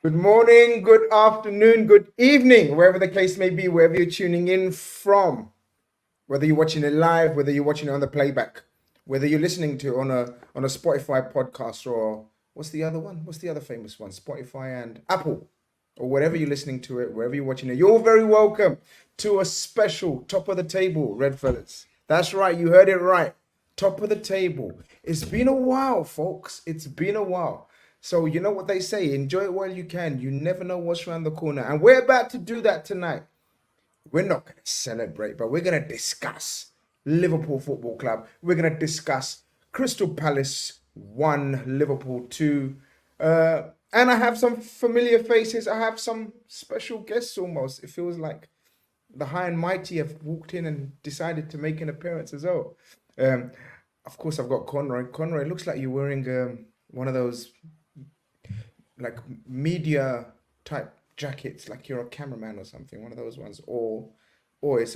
Good morning, good afternoon, good evening, wherever the case may be, wherever you're tuning in from, whether you're watching it live, whether you're watching it on the playback, whether you're listening to it on a Spotify podcast or what's the other one? What's the other famous one? Spotify and Apple, or whatever you're listening to it, wherever you're watching it. You're very welcome to a special top of the table, Red Fellas. That's right, you heard it right. Top of the table. It's been a while, folks. It's been a while. So you know what they say, enjoy it while you can. You never know what's around the corner. And we're about to do that tonight. We're not going to celebrate, but we're going to discuss Liverpool Football Club. We're going to discuss Crystal Palace 1, Liverpool 2. And I have some familiar faces. I have some special guests almost. It feels like the high and mighty have walked in and decided to make an appearance as well. Um, of course, I've got Conroy. Conroy, it looks like you're wearing one of those like media type jackets, like you're a cameraman or something, one of those ones, or it's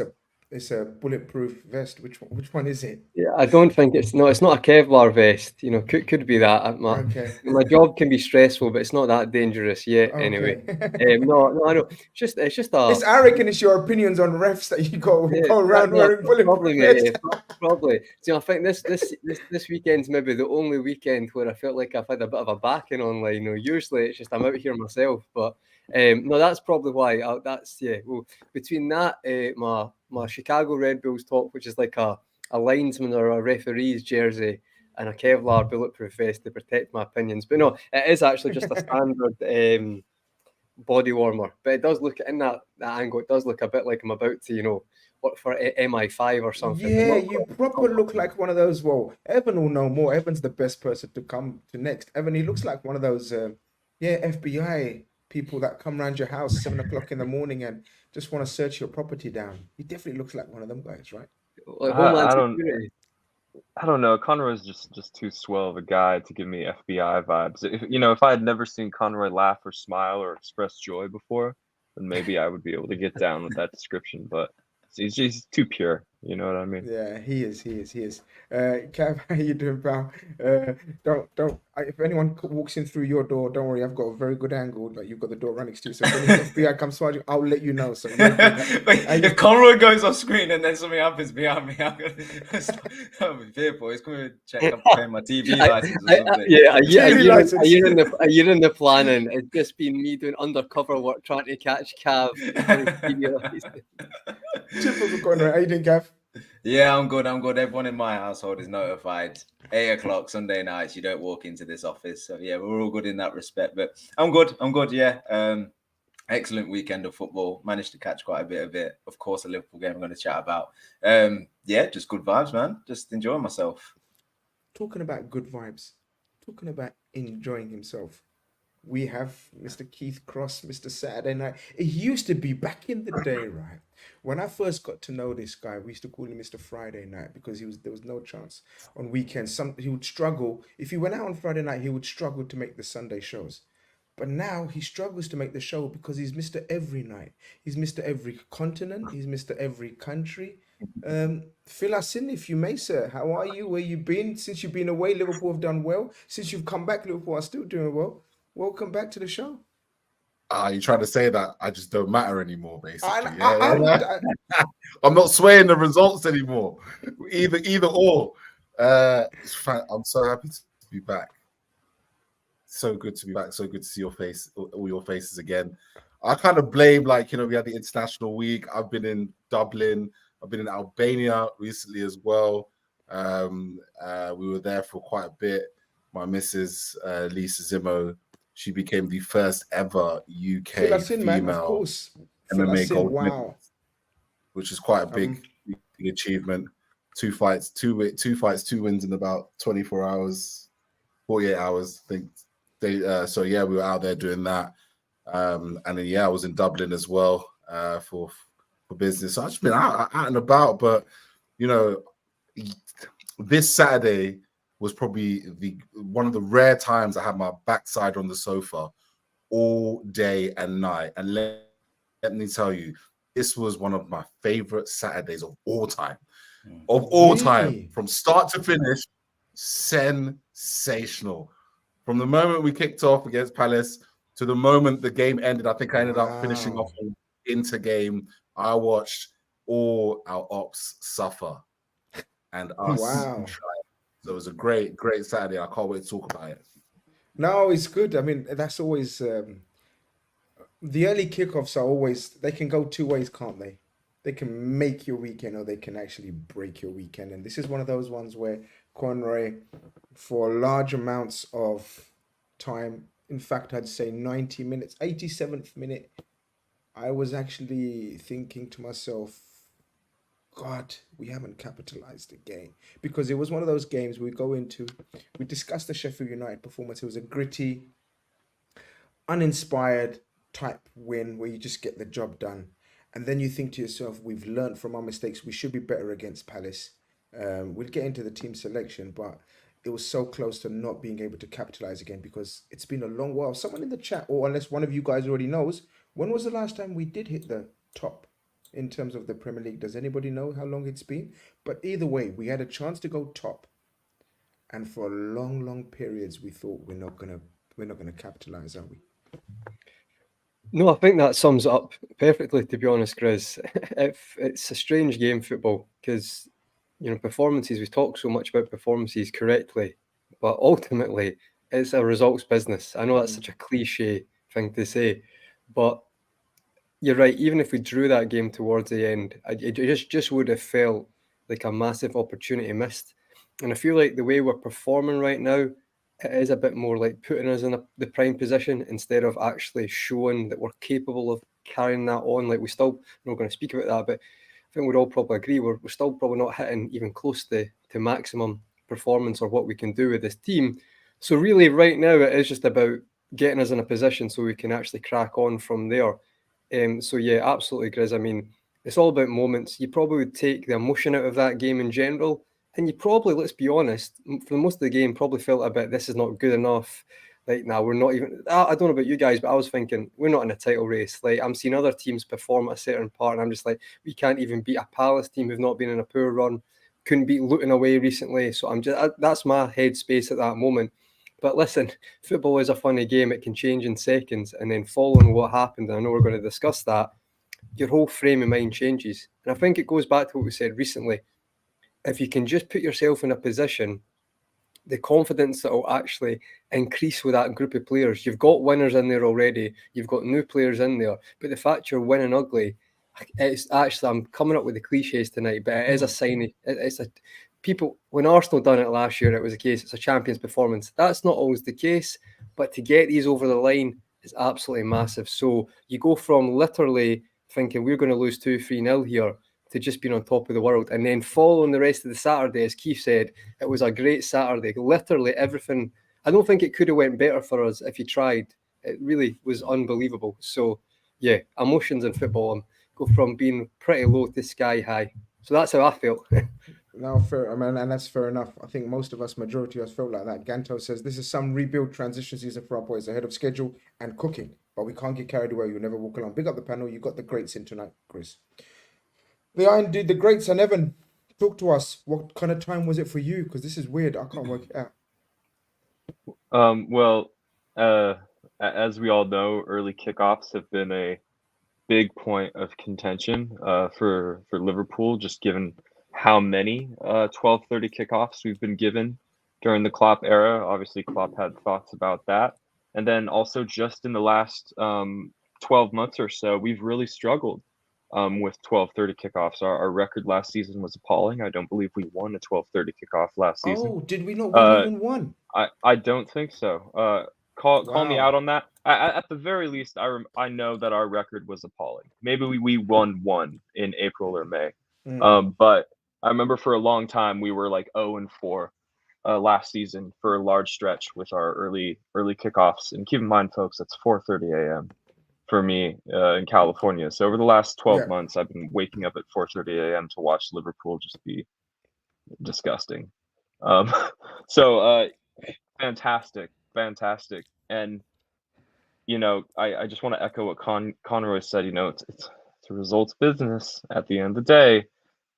a bulletproof vest. Which one is it? Yeah, I don't think it's not a Kevlar vest. Could be that. Okay, My job can be stressful, but it's not that dangerous yet. Anyway, okay. no, I know. It's just a It's arrogant. It's your opinions on refs that you yeah, go around no, wearing probably bulletproof mate. vest. Probably. I think this weekend's maybe the only weekend where I felt like I've had a bit of a backing online. Usually it's just I'm out here myself, but no, that's probably why. That's yeah. Well, between that, my Chicago Red Bulls top, which is like a linesman or a referee's jersey, and a Kevlar bulletproof vest to protect my opinions. But no, it is actually just a standard body warmer. But it does look in that angle. It does look a bit like I'm about to work for MI5 or something. But Yeah, not you quite. proper Not look quite. like one of those. Well, Evan will know more. Evan's the best person to come to next. Evan, he looks like one of those, yeah, FBI people that come around your house 7 o'clock in the morning and just want to search your property down. He definitely looks like one of them guys, right? Like I, Homeland I don't Security. I don't know. Conroy's just too swell of a guy to give me FBI vibes. If I had never seen Conroy laugh or smile or express joy before, then maybe I would be able to get down with that description. But he's too pure. You know what I mean? Yeah, he is. He is. He is. Cav, how you doing, pal? Don't. If anyone walks in through your door, don't worry. I've got a very good angle. Like you've got the door right next to you. So if any FBI comes towards you, I'll let you know. So you're good. Wait, How if you? Conroy goes off screen and then something happens behind me, I'm gonna be fearful. He's coming to check up paying my TV license or something. Yeah, TV license. a year in the planning. It's just been me doing undercover work trying to catch Cav. Typical Conrad. How you doing, Cav? Yeah, I'm good. I'm good. Everyone in my household is notified. 8 o'clock Sunday nights. You don't walk into this office. So yeah, we're all good in that respect. But I'm good. I'm good. Yeah. Excellent weekend of football. Managed to catch quite a bit of it. Of course, a Liverpool game I'm going to chat about. Yeah, just good vibes, man. Just enjoying myself. Talking about good vibes. Talking about enjoying himself. We have Mr. Keith Cross, Mr. Saturday Night. It used to be back in the day, right? When I first got to know this guy, we used to call him Mr. Friday Night because there was no chance on weekends. He would struggle. If he went out on Friday night, he would struggle to make the Sunday shows. But now he struggles to make the show because he's Mr. Every Night. He's Mr. Every continent. He's Mr. Every country. Fill us in if you may, sir. How are you? Where you been? Since you've been away, Liverpool have done well. Since you've come back, Liverpool are still doing well. Welcome back to the show. You're trying to say that I just don't matter anymore, basically. I'm not swaying the results anymore. Either or. I'm so happy to be back. So good to be back. So good to see your face, all your faces again. I kind of blame, we had the international week. I've been in Dublin. I've been in Albania recently as well. We were there for quite a bit. My missus, Lisa Zimmo, she became the first ever UK female MMA gold medalist, which is quite a big achievement. Two fights, two wins in about 24 hours, 48 hours, I think. We were out there doing that. And then, I was in Dublin as well for business. So I've just been out and about. But, this Saturday was probably one of the rare times I had my backside on the sofa all day and night. And let me tell you, this was one of my favorite Saturdays of all time. Time, from start to finish, sensational. From the moment we kicked off against Palace, to the moment the game ended. I think I ended up finishing Wow. off into game. I watched all our ops suffer and us Wow. try. So it was a great, great Saturday. I can't wait to talk about it. No, it's good. I mean, that's always the early kickoffs are always, they can go two ways, can't they? They can make your weekend or they can actually break your weekend. And this is one of those ones where Conroy, for large amounts of time, in fact, I'd say 90 minutes, 87th minute, I was actually thinking to myself, God, we haven't capitalized again. Because it was one of those games we go into, we discussed the Sheffield United performance. It was a gritty, uninspired type win where you just get the job done. And then you think to yourself, we've learned from our mistakes. We should be better against Palace. We'll get into the team selection, but it was so close to not being able to capitalize again because it's been a long while. Someone in the chat, or unless one of you guys already knows, when was the last time we did hit the top in terms of the Premier League? Does anybody know how long it's been? But either way, we had a chance to go top, and for long, long periods, we thought we're not gonna capitalize, are we? No, I think that sums it up perfectly, to be honest, Chris. It's a strange game, football, because, performances, we talk so much about performances correctly, but ultimately, it's a results business. I know that's such a cliche thing to say, but you're right. Even if we drew that game towards the end, it just would have felt like a massive opportunity missed. And I feel like the way we're performing right now, it is a bit more like putting us in the prime position instead of actually showing that we're capable of carrying that on. Like, I'm not going to speak about that, but I think we'd all probably agree we're still probably not hitting even close to maximum performance or what we can do with this team. So really, right now, it is just about getting us in a position so we can actually crack on from there. So yeah, absolutely, Grizz. I mean, it's all about moments. You probably would take the emotion out of that game in general, and you probably, let's be honest, for most of the game, probably felt a bit, this is not good enough. Like, now we're not even. I don't know about you guys, but I was thinking we're not in a title race. Like, I'm seeing other teams perform at a certain part, and I'm just like, we can't even beat a Palace team who've not been in a poor run. Couldn't beat Luton away recently, so that's my headspace at that moment. But listen, football is a funny game. It can change in seconds. And then following what happened, and I know we're going to discuss that, your whole frame of mind changes. And I think it goes back to what we said recently. If you can just put yourself in a position, the confidence that will actually increase with that group of players. You've got winners in there already. You've got new players in there. But the fact you're winning ugly, it's actually, I'm coming up with the cliches tonight, but it is a sign. It's a people, when Arsenal done it last year, it was a case, it's a champion's performance. That's not always the case, but to get these over the line is absolutely massive. So you go from literally thinking we're going to lose 2-3-0 here to just being on top of the world. And then following the rest of the Saturday, as Keith said, it was a great Saturday. Literally everything. I don't think it could have went better for us if you tried. It really was unbelievable. So yeah, emotions in football go from being pretty low to sky high. So that's how I felt. No, fair. I mean, and that's fair enough. I think most of us, majority of us, felt like that. Ganto says this is some rebuild transition season for our boys ahead of schedule and cooking, but we can't get carried away. You'll never walk along. Big up the panel. You got the greats in tonight, Chris. The greats and Evan, talk to us. What kind of time was it for you? Because this is weird. I can't work it out. Well, as we all know, early kickoffs have been a big point of contention for Liverpool, just given how many 12:30 kickoffs we've been given during the Klopp era. Obviously, Klopp had thoughts about that. And then also just in the last 12 months or so, we've really struggled with 12:30 kickoffs. Our record last season was appalling. I don't believe we won a 12:30 kickoff last season. Oh, did we not win even one? I don't think so. Call me Wow. out on that. At the very least, I know that our record was appalling. Maybe we won one in April or May. But I remember for a long time we were like 0-4 last season for a large stretch with our early kickoffs. And keep in mind, folks, that's 4:30 a.m. for me in California. So over the last 12 months, I've been waking up at 4:30 a.m. to watch Liverpool just be disgusting. So fantastic. And I just want to echo what Conroy said. It's a results business at the end of the day.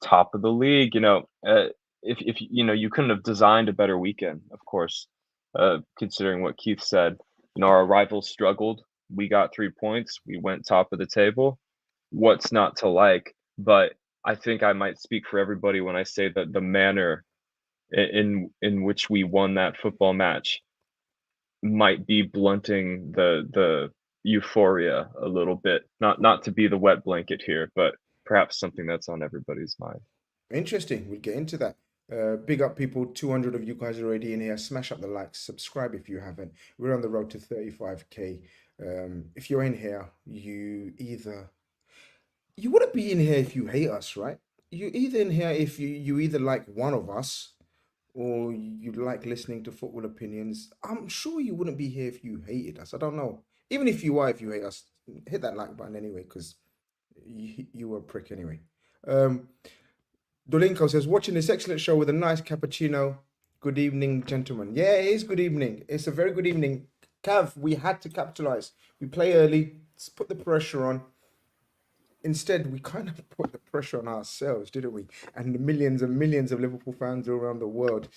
Top of the league. If you couldn't have designed a better weekend, of course, considering what Keith said. our rivals struggled. We got 3 points. We went top of the table. What's not to like? But I think I might speak for everybody when I say that the manner in which we won that football match might be blunting the euphoria a little bit. Not to be the wet blanket here, but perhaps something that's on everybody's mind. Interesting. We'll get into that. Big up people. 200 of you guys are already in here. Smash up the likes. Subscribe if you haven't. We're on the road to 35k. If you're in here, you wouldn't be in here if you hate us, right? You're either in here if you either like one of us or you like listening to football opinions. I'm sure you wouldn't be here if you hated us. I don't know. Even if you hate us, hit that like button anyway, because you were a prick anyway. Dolinko says, watching this excellent show with a nice cappuccino. Good evening, gentlemen. Yeah, it is good evening. It's a very good evening. Cav, we had to capitalize. We play early. Let's put the pressure on. Instead, we kind of put the pressure on ourselves, didn't we? And the millions and millions of Liverpool fans around the world.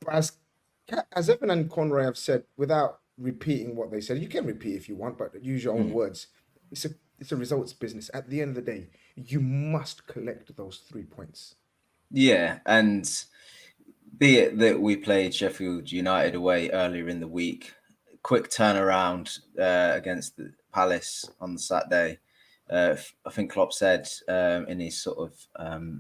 But as Evan and Conroy have said, without repeating what they said, you can repeat if you want, but use your own words. It's a results business. At the end of the day, you must collect those 3 points. Yeah, and be it that we played Sheffield United away earlier in the week, quick turnaround against the Palace on the Saturday. I think Klopp said in his sort of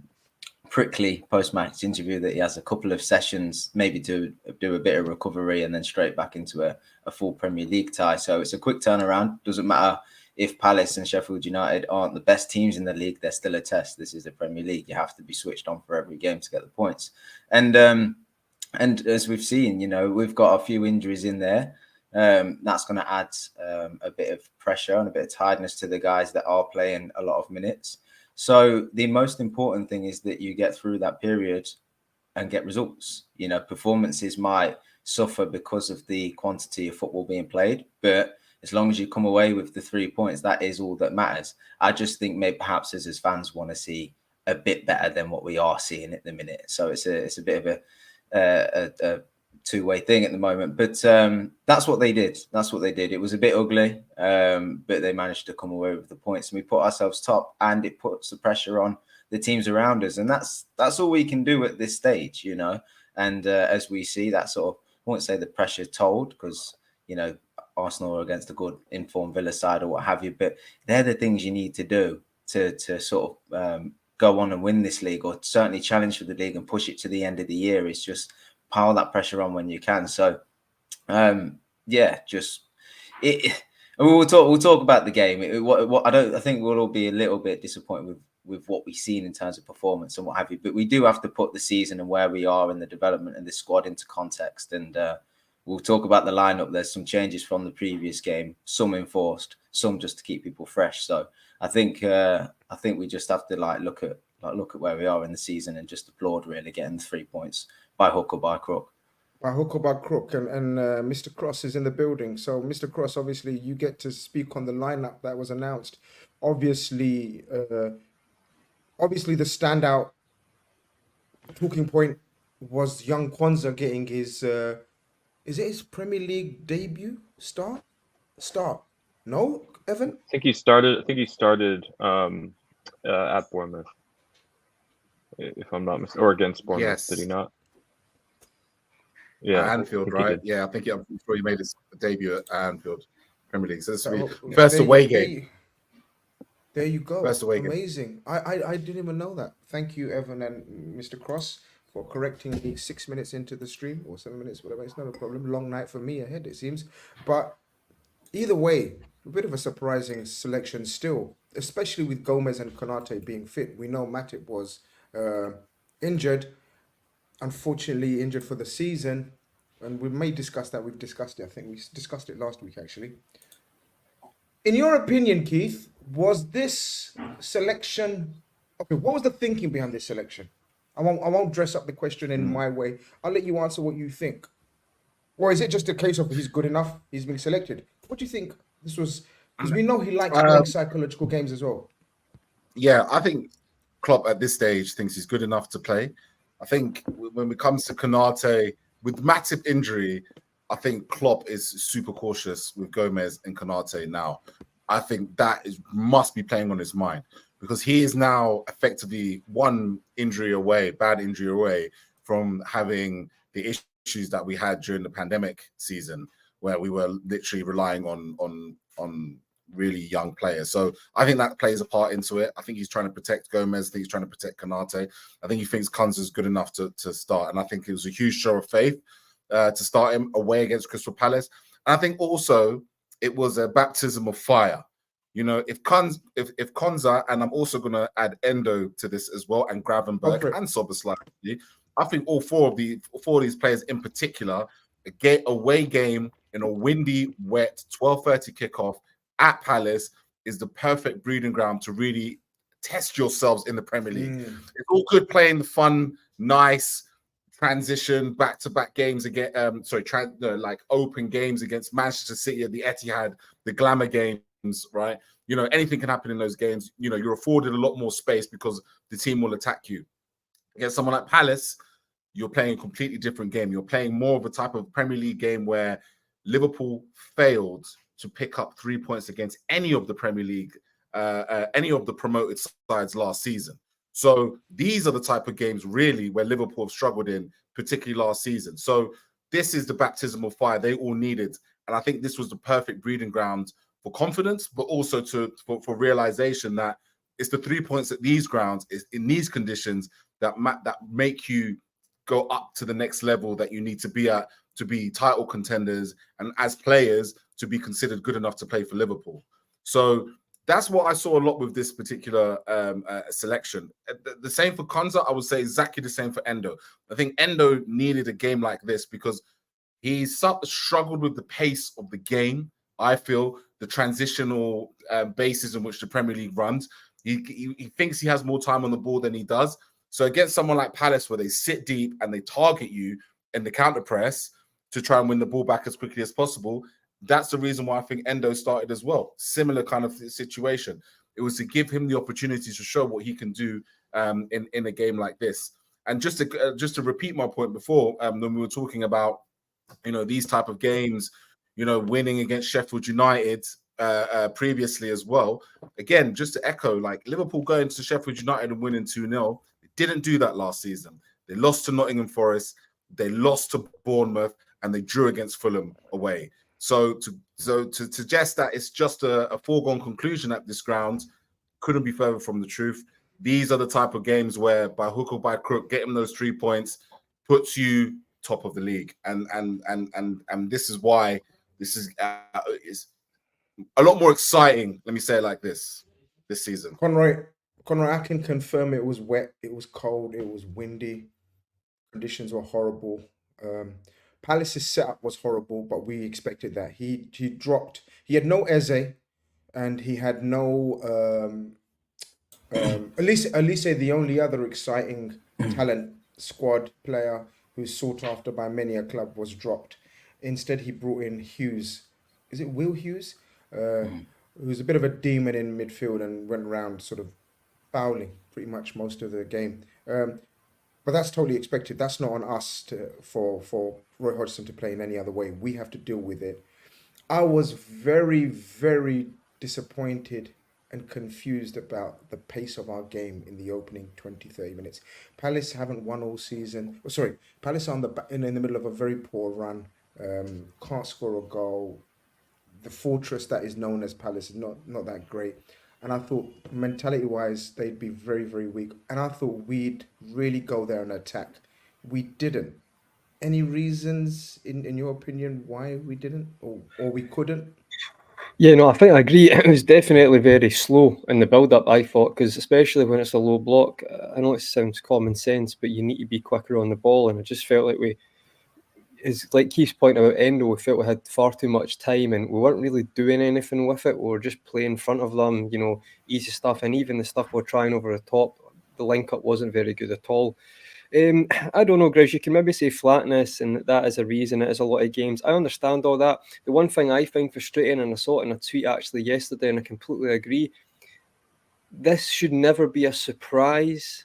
prickly post-match interview that he has a couple of sessions, maybe to do a bit of recovery and then straight back into a full Premier League tie. So it's a quick turnaround. Doesn't matter if Palace and Sheffield United aren't the best teams in the league, they're still a test. This is the Premier League. You have to be switched on for every game to get the points. And as we've seen, we've got a few injuries in there. That's going to add a bit of pressure and a bit of tiredness to the guys that are playing a lot of minutes. So the most important thing is that you get through that period and get results. Performances might suffer because of the quantity of football being played, but as long as you come away with the 3 points, that is all that matters. I just think maybe perhaps as fans want to see a bit better than what we are seeing at the minute. So it's a bit of a two-way thing at the moment, but that's what they did. It was a bit ugly, but they managed to come away with the points, and we put ourselves top, and it puts the pressure on the teams around us, and that's all we can do at this stage, And as we see, that sort of, I won't say the pressure told, because Arsenal are against a good informed Villa side or what have you, but they're the things you need to do to sort of go on and win this league, or certainly challenge for the league and push it to the end of the year. Is just pile that pressure on when you can. So just it. We'll talk about the game. I think we'll all be a little bit disappointed with what we've seen in terms of performance and what have you, but we do have to put the season and where we are in the development of the squad into context, and we'll talk about the lineup. There's some changes from the previous game, some enforced, some just to keep people fresh. So I think we just have to look at where we are in the season and just applaud really getting the 3 points by hook or by crook. By hook or by crook, and Mr. Cross is in the building. So Mr. Cross, obviously you get to speak on the lineup that was announced. Obviously the standout talking point was young Kwanzaa getting his is it his Premier League debut start? No, Evan? I think he started at Bournemouth, if I'm not mistaken, or against Bournemouth. Yes. Did he not? Yeah, Anfield, right? Yeah, I'm sure he made his debut at Anfield Premier League. So this will be first away game. There you go. First away game. Amazing. I didn't even know that. Thank you, Evan and Mr. Cross, for correcting me 6 minutes into the stream, or 7 minutes, whatever. It's not a problem. Long night for me ahead, it seems. But either way, a bit of a surprising selection still, especially with Gomez and Konate being fit. We know Matip was injured, unfortunately injured for the season, and we may discuss that. We've discussed it. I think we discussed it last week, actually. In your opinion, Keith, was this selection... Okay, what was the thinking behind this selection? I won't dress up the question in my way. I'll let you answer what you think. Or is it just a case of he's good enough, he's been selected? What do you think this was? Because we know he likes playing psychological games as well. Yeah, I think Klopp at this stage thinks he's good enough to play. I think when it comes to Konate, with Matip injury, I think Klopp is super cautious with Gomez and Khanage now. I think that must be playing on his mind because he is now effectively one bad injury away from having the issues that we had during the pandemic season, where we were literally relying on really young players. So I think that plays a part into it. I think he's trying to protect Gomez. I think he's trying to protect Khanage. I think he thinks Kunz is good enough to start. And I think it was a huge show of faith to start him away against Crystal Palace. And I think also it was a baptism of fire. You know, if Konza, and I'm also going to add Endo to this as well, and Gravenberch and Szoboszlai, I think all four of these players in particular, a away game in a windy, wet 12:30 kickoff at Palace is the perfect breeding ground to really test yourselves in the Premier League. It's all good playing the fun, nice transition back-to-back games again. Like open games against Manchester City at the Etihad, the glamour games, right? You know, anything can happen in those games. You know, you're afforded a lot more space because the team will attack you. Against someone like Palace, you're playing a completely different game. You're playing more of a type of Premier League game where Liverpool failed to pick up 3 points against any of the Premier League, any of the promoted sides last season. So these are the type of games really where Liverpool have struggled in, particularly last season. So this is the baptism of fire they all needed. And I think this was the perfect breeding ground for confidence, but also for realization that it's the 3 points at these grounds, in these conditions, that make you go up to the next level that you need to be at to be title contenders and as players to be considered good enough to play for Liverpool. So that's what I saw a lot with this particular selection. The same for Konza, I would say exactly the same for Endo. I think Endo needed a game like this because he struggled with the pace of the game. I feel the transitional basis in which the Premier League runs. He thinks he has more time on the ball than he does. So against someone like Palace, where they sit deep and they target you in the counter press to try and win the ball back as quickly as possible, that's the reason why I think Endo started as well. Similar kind of situation. It was to give him the opportunity to show what he can do in a game like this. And just to repeat my point before, when we were talking about, you know, these type of games, you know, winning against Sheffield United previously as well. Again, just to echo, like Liverpool going to Sheffield United and winning 2-0, didn't do that last season. They lost to Nottingham Forest, they lost to Bournemouth, and they drew against Fulham away. So to suggest that it's just a foregone conclusion at this ground couldn't be further from the truth. These are the type of games where, by hook or by crook, getting those 3 points puts you top of the league, and this is why this is a lot more exciting. Let me say it like this season. Conroy, I can confirm it was wet, it was cold, it was windy, conditions were horrible. Palace's setup was horrible, but we expected that. He had no Eze, and he had no Elise, the only other exciting talent squad player who's sought after by many a club, was dropped. Instead, he brought in Hughes. Is it Will Hughes? Who's a bit of a demon in midfield and went around sort of fouling pretty much most of the game. But that's totally expected. That's not on us for Roy Hodgson to play in any other way. We have to deal with it. I was very, very disappointed and confused about the pace of our game in the opening 20-30 minutes. Palace haven't won all season. Palace are in the middle of a very poor run. Can't score a goal. The fortress that is known as Palace is not that great. And I thought mentality-wise, they'd be very, very weak. And I thought we'd really go there and attack. We didn't. Any reasons, in your opinion, why we didn't or we couldn't? Yeah, no, I think I agree. It was definitely very slow in the build-up, I thought, because especially when it's a low block, I know it sounds common sense, but you need to be quicker on the ball. And I just felt like is like Keith's point about Endo, we felt we had far too much time and we weren't really doing anything with it. We were just playing in front of them, you know, easy stuff. And even the stuff we're trying over the top, the link-up wasn't very good at all. I don't know, Grizz, you can maybe say flatness and that is a reason. It is a lot of games. I understand all that. The one thing I find frustrating, and I saw it in a tweet actually yesterday, and I completely agree, this should never be a surprise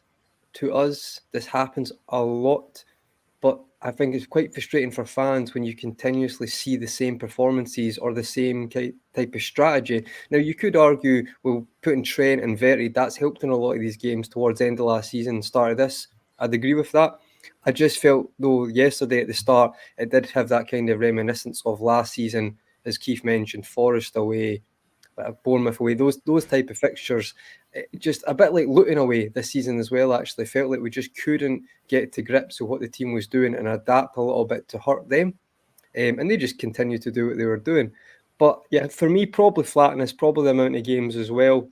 to us. This happens a lot. But I think it's quite frustrating for fans when you continuously see the same performances or the same type of strategy. Now, you could argue, well, putting Trent and Verti, that's helped in a lot of these games towards the end of last season, start of this. I'd agree with that. I just felt, though, yesterday at the start, it did have that kind of reminiscence of last season, as Keith mentioned, Forest away, Bournemouth away, those type of fixtures, just a bit like Luton away this season as well. Actually, felt like we just couldn't get to grips with what the team was doing and adapt a little bit to hurt them, and they just continued to do what they were doing. But yeah, for me, probably flatness, probably the amount of games as well,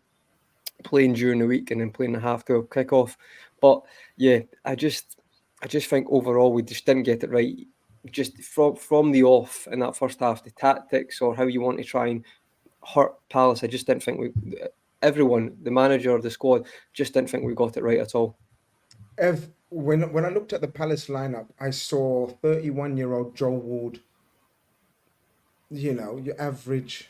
playing during the week and then playing the half-12 kickoff. But yeah, I just think overall we just didn't get it right. Just from the off in that first half, the tactics or how you want to try and hurt Palace, I just didn't think everyone, the manager, the squad, just didn't think we got it right at all. When I looked at the Palace lineup, I saw 31-year-old Joel Ward, your average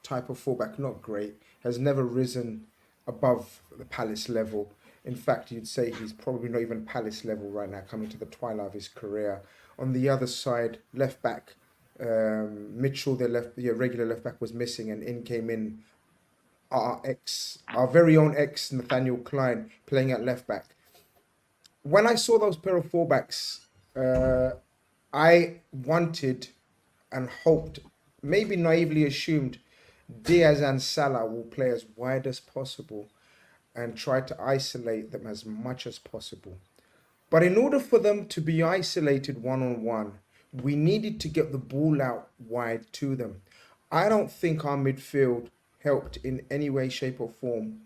type of fullback, not great, has never risen above the Palace level. In fact, you'd say he's probably not even Palace level right now, coming to the twilight of his career. On the other side, left back, Mitchell, their regular left back, was missing, and in came in our very own ex Nathaniel Klein playing at left back. When I saw those pair of fullbacks, I wanted and hoped, maybe naively assumed, Diaz and Salah will play as wide as possible and try to isolate them as much as possible. But in order for them to be isolated one-on-one, we needed to get the ball out wide to them. I don't think our midfield helped in any way, shape or form,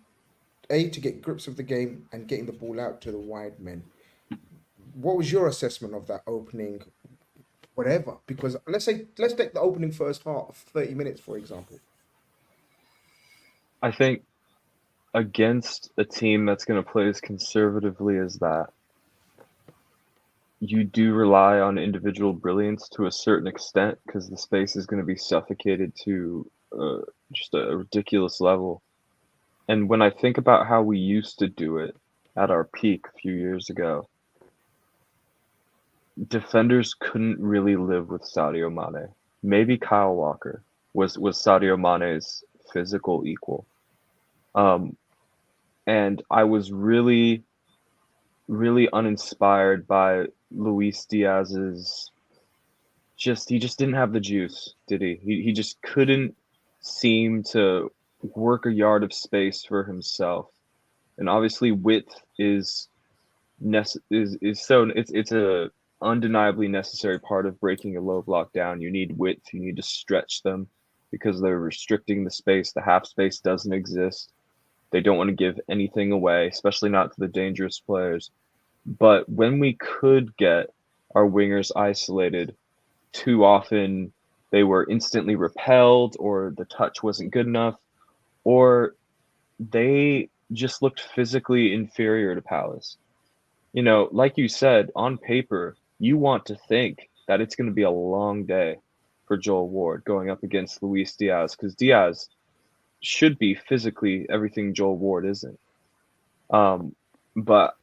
to get grips of the game and getting the ball out to the wide men. What was your assessment of that opening, whatever? Because let's take the opening first half, 30 minutes, for example. I think against a team that's going to play as conservatively as that, you do rely on individual brilliance to a certain extent because the space is going to be suffocated to just a ridiculous level. And when I think about how we used to do it at our peak a few years ago, defenders couldn't really live with Sadio Mane. Maybe Kyle Walker was Sadio Mane's physical equal. And I was really, really uninspired by Luis Diaz's he just didn't have the juice, did he? He just couldn't seem to work a yard of space for himself. And obviously width is a undeniably necessary part of breaking a low block down. You need width, you need to stretch them because they're restricting the space. The half space doesn't exist. They don't want to give anything away, especially not to the dangerous players. But when we could get our wingers isolated, too often they were instantly repelled, or the touch wasn't good enough, or they just looked physically inferior to Palace. Like you said, on paper, you want to think that it's going to be a long day for Joel Ward going up against Luis Diaz, because Diaz should be physically everything Joel Ward isn't. But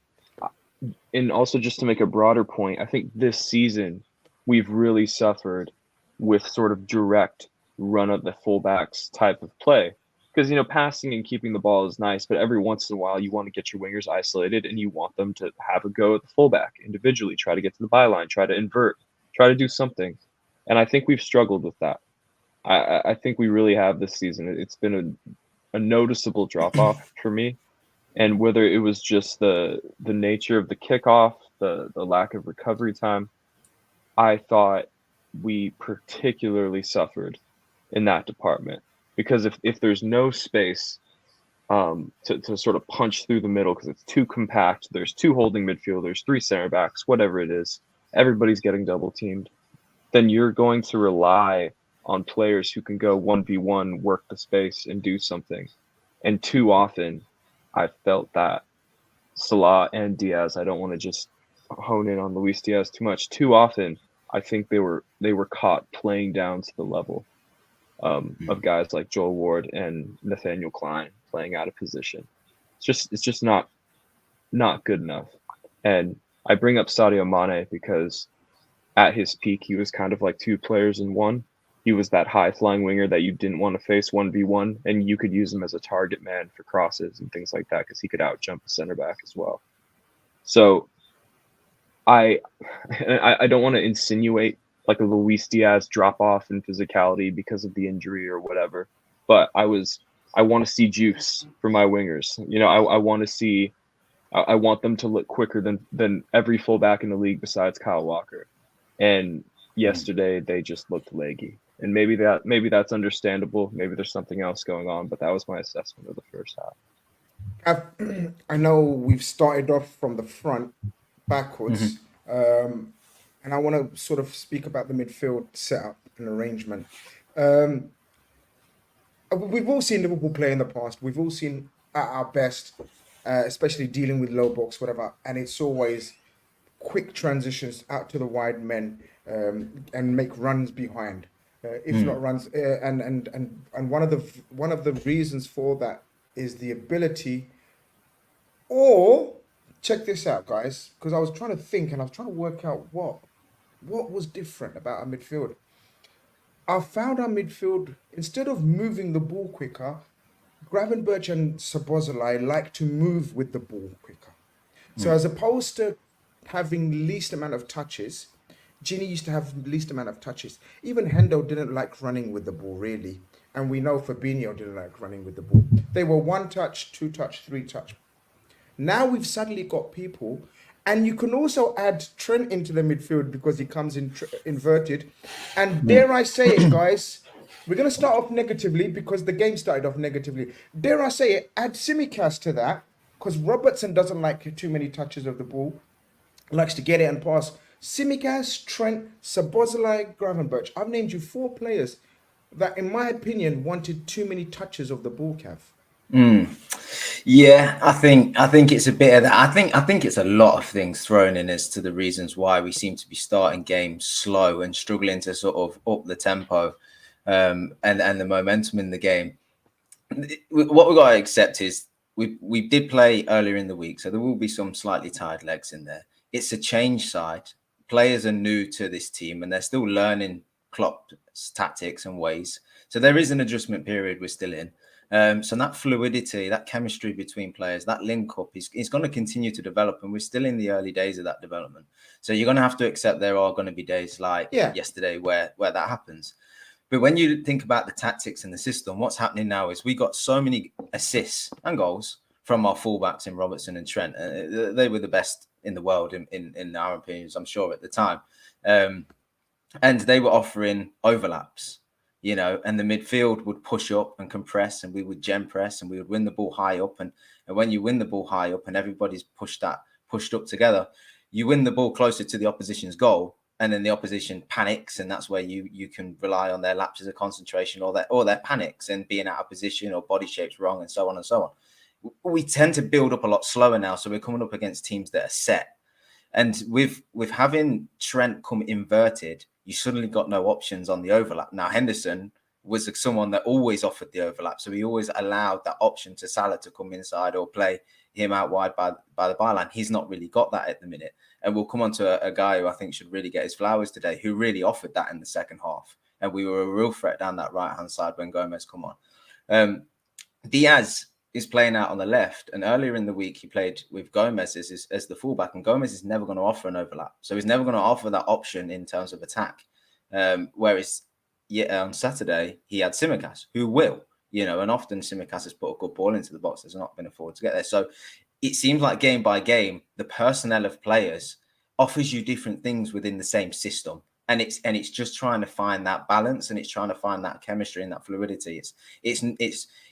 also just to make a broader point, I think this season we've really suffered with sort of direct run of the fullbacks type of play. Because, passing and keeping the ball is nice, but every once in a while you want to get your wingers isolated and you want them to have a go at the fullback individually, try to get to the byline, try to invert, try to do something. And I think we've struggled with that. I think we really have this season. It's been a noticeable drop-off for me. And whether it was just the nature of the kickoff, the lack of recovery time, I thought we particularly suffered in that department. Because if there's no space to sort of punch through the middle because it's too compact, there's two holding midfielders, three center backs, whatever it is, everybody's getting double teamed, then you're going to rely on players who can go 1v1, work the space, and do something. And too often, I felt that Salah and Diaz, I don't want to just hone in on Luis Diaz too much. Too often, I think they were caught playing down to the level of guys like Joel Ward and Nathaniel Klein playing out of position. It's just not good enough. And I bring up Sadio Mane because at his peak, he was kind of like two players in one. He was that high-flying winger that you didn't want to face 1v1, and you could use him as a target man for crosses and things like that because he could out-jump a center back as well. So I don't want to insinuate like a Luis Diaz drop-off in physicality because of the injury or whatever, but I want to see juice for my wingers. You know, I want to see I want them to look quicker than every fullback in the league besides Kyle Walker. And yesterday they just looked leggy. And maybe that's understandable. Maybe there's something else going on, but that was my assessment of the first half. I know we've started off from the front backwards, and I want to sort of speak about the midfield setup and arrangement. We've all seen Liverpool play in the past. We've all seen at our best, especially dealing with low blocks, whatever, and it's always quick transitions out to the wide men and make runs behind. If not runs, and one of the reasons for that is the ability. Or check this out, guys, because I was trying to think and I was trying to work out what was different about our midfield. I found our midfield, instead of moving the ball quicker, Gravenberch and Szoboszlai like to move with the ball quicker. So as opposed to having least amount of touches, Ginny used to have least amount of touches. Even Endo didn't like running with the ball, really. And we know Fabinho didn't like running with the ball. They were 1 touch, 2 touch, 3 touch. Now we've suddenly got people, and you can also add Trent into the midfield because he comes in inverted. And dare I say it, guys, we're going to start off negatively because the game started off negatively. Dare I say it, add Tsimikas to that because Robertson doesn't like too many touches of the ball, likes to get it and pass. Tsimikas, Trent, Szoboszlai, Gravenberch. I've named you 4 players that, in my opinion, wanted too many touches of the ball, Cav. Yeah, I think it's a bit of that. I think it's a lot of things thrown in as to the reasons why we seem to be starting games slow and struggling to sort of up the tempo and the momentum in the game. What we've got to accept is we did play earlier in the week, so there will be some slightly tired legs in there. It's a change side. Players are new to this team and they're still learning Klopp's tactics and ways. So there is an adjustment period we're still in. So that fluidity, that chemistry between players, that link up is going to continue to develop, and we're still in the early days of that development. So you're going to have to accept there are going to be days like yesterday where that happens. But when you think about the tactics and the system, what's happening now is we got so many assists and goals from our fullbacks in Robertson and Trent. They were the best in the world in our opinions, I'm sure, at the time. And they were offering overlaps. You know, and the midfield would push up and compress, and we would gem press, and we would win the ball high up. And when you win the ball high up and everybody's pushed up together, you win the ball closer to the opposition's goal, and then the opposition panics, and that's where you can rely on their lapses of concentration or their panics and being out of position or body shapes wrong and so on and so on. We tend to build up a lot slower now, so we're coming up against teams that are set. And with having Trent come inverted, you suddenly got no options on the overlap. Now, Henderson was someone that always offered the overlap. So he always allowed that option to Salah to come inside or play him out wide by the byline. He's not really got that at the minute. And we'll come on to a guy who I think should really get his flowers today, who really offered that in the second half. And we were a real threat down that right-hand side when Gomez come on. Diaz is playing out on the left, and earlier in the week he played with Gomez as the fullback, and Gomez is never going to offer an overlap, so he's never going to offer that option in terms of attack. Whereas on Saturday he had Tsimikas, who will, and often Tsimikas has put a good ball into the box. There's not been a forward to get there, so it seems like game by game the personnel of players offers you different things within the same system. And it's just trying to find that balance, and it's trying to find that chemistry and that fluidity.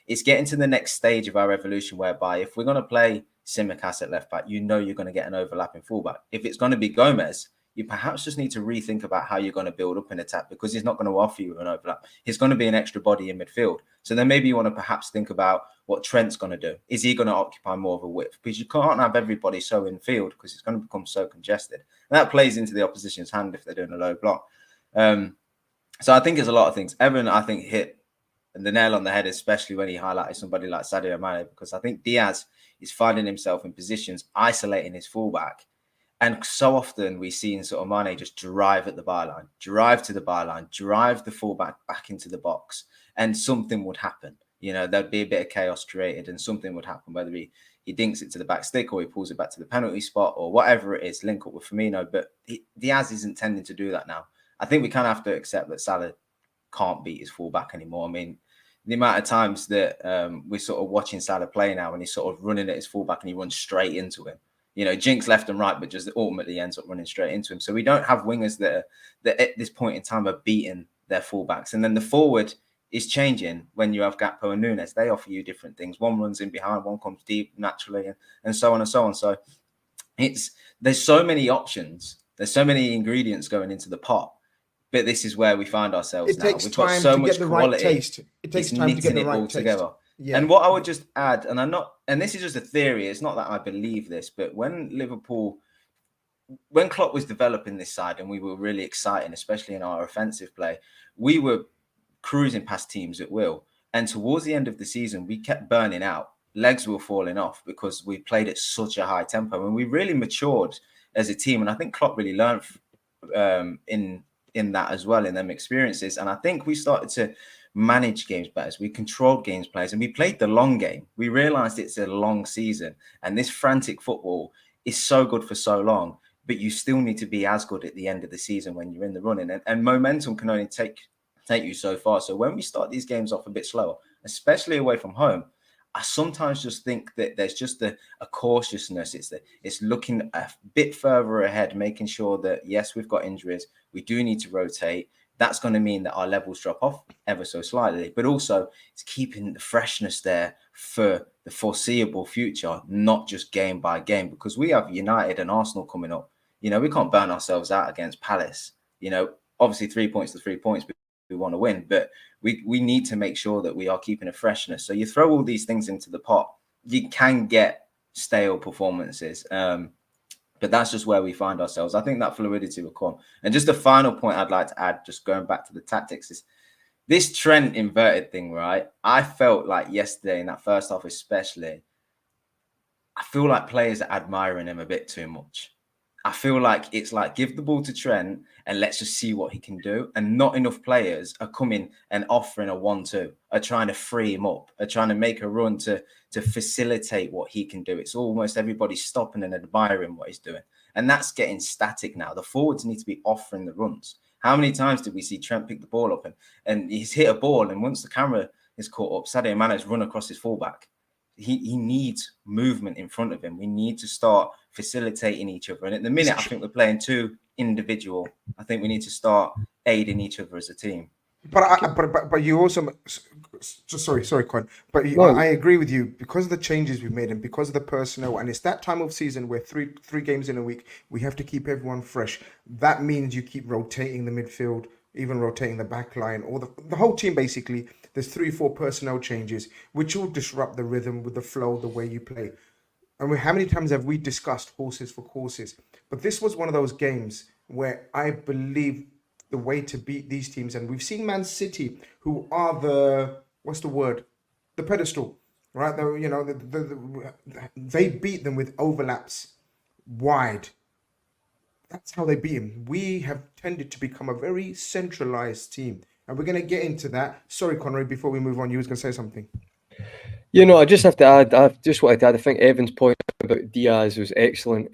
It's getting to the next stage of our evolution, whereby if we're going to play Tsimikas at left back, you're going to get an overlapping fullback. If it's going to be Gomez, you perhaps just need to rethink about how you're going to build up an attack, because he's not going to offer you an overlap. He's going to be an extra body in midfield. So then maybe you want to perhaps think about what Trent's going to do. Is he going to occupy more of a width? Because you can't have everybody so in field, because it's going to become so congested. And that plays into the opposition's hand if they're doing a low block. So I think there's a lot of things. Evan, I think, hit the nail on the head, especially when he highlighted somebody like Sadio Mane, because I think Diaz is finding himself in positions, isolating his fullback And so often we've seen sort of Mane just drive at the byline, drive to the byline, drive the fullback back into the box, and something would happen. You know, there'd be a bit of chaos created and something would happen, whether he dinks it to the back stick or he pulls it back to the penalty spot or whatever it is, link up with Firmino. But Diaz isn't tending to do that now. I think we kind of have to accept that Salah can't beat his fullback anymore. I mean, the amount of times that we're sort of watching Salah play now and he's sort of running at his fullback and he runs straight into him. You know, jinks left and right, but just ultimately ends up running straight into him. So we don't have wingers that at this point in time are beating their fullbacks. And then the forward is changing when you have Gakpo and Nunes. They offer you different things. One runs in behind, one comes deep naturally, and so on and so on. So there's so many options. There's so many ingredients going into the pot. But this is where we find ourselves now. We've got so much quality. It takes time to get the right taste. Together. Yeah. And what I would just add, and this is just a theory, it's not that I believe this, but when Klopp was developing this side and we were really exciting, especially in our offensive play, we were cruising past teams at will. And towards the end of the season, we kept burning out. Legs were falling off because we played at such a high tempo and we really matured as a team. And I think Klopp really learned in that as well, in them experiences. And I think we started to manage games better. We controlled games players and we played the long game. We realized it's a long season and this frantic football is so good for so long, but you still need to be as good at the end of the season when you're in the running, and momentum can only take you so far. So when we start these games off a bit slower, especially away from home, I sometimes just think that there's just a cautiousness. It's looking a bit further ahead, making sure that, yes, we've got injuries. We do need to rotate. That's going to mean that our levels drop off ever so slightly, but also it's keeping the freshness there for the foreseeable future, not just game by game, because we have United and Arsenal coming up. You know, we can't burn ourselves out against Palace. You know, obviously 3 points to 3 points, but we want to win, but we need to make sure that we are keeping a freshness. So you throw all these things into the pot, you can get stale performances. But that's just where we find ourselves. I think that fluidity will come. And just the final point I'd like to add, just going back to the tactics, is this Trent inverted thing, right? I felt like yesterday in that first half especially, I feel like players are admiring him a bit too much. I feel like it's like, give the ball to Trent and let's just see what he can do. And not enough players are coming and offering a 1-2, are trying to free him up, are trying to make a run to facilitate what he can do. It's almost everybody stopping and admiring what he's doing. And that's getting static now. The forwards need to be offering the runs. How many times did we see Trent pick the ball up and he's hit a ball, and once the camera is caught up, Sadio Mane's run across his fullback. He needs movement in front of him. We need to start facilitating each other. And at the minute, I think we're playing too individual. I think we need to start aiding each other as a team. But you also, sorry, Con. But I agree with you, because of the changes we've made and because of the personnel, and it's that time of season where three games in a week, we have to keep everyone fresh. That means you keep rotating the midfield, even rotating the back line, or the whole team basically. There's 3-4 personnel changes, which will disrupt the rhythm with the flow, the way you play. And how many times have we discussed horses for courses? But this was one of those games where I believe the way to beat these teams, and we've seen Man City, who are the pedestal, right? They beat them with overlaps wide. That's how they beat them. We have tended to become a very centralized team. And we're going to get into that. Sorry, Conroy, before we move on, you was going to say something. You know, I just have to add, I just wanted to add, I think Evan's point about Diaz was excellent.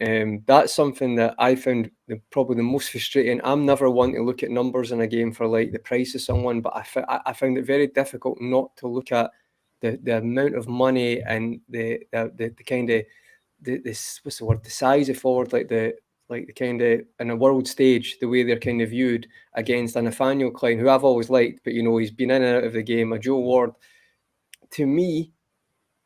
That's something that I found probably the most frustrating. I'm never one to look at numbers in a game for like the price of someone, but I found it very difficult not to look at the amount of money and the kind of, what's the word, the size of forward, like the kind of in a world stage, the way they're kind of viewed against a Nathaniel Klein, who I've always liked, but you know, he's been in and out of the game, a Joe Ward. To me,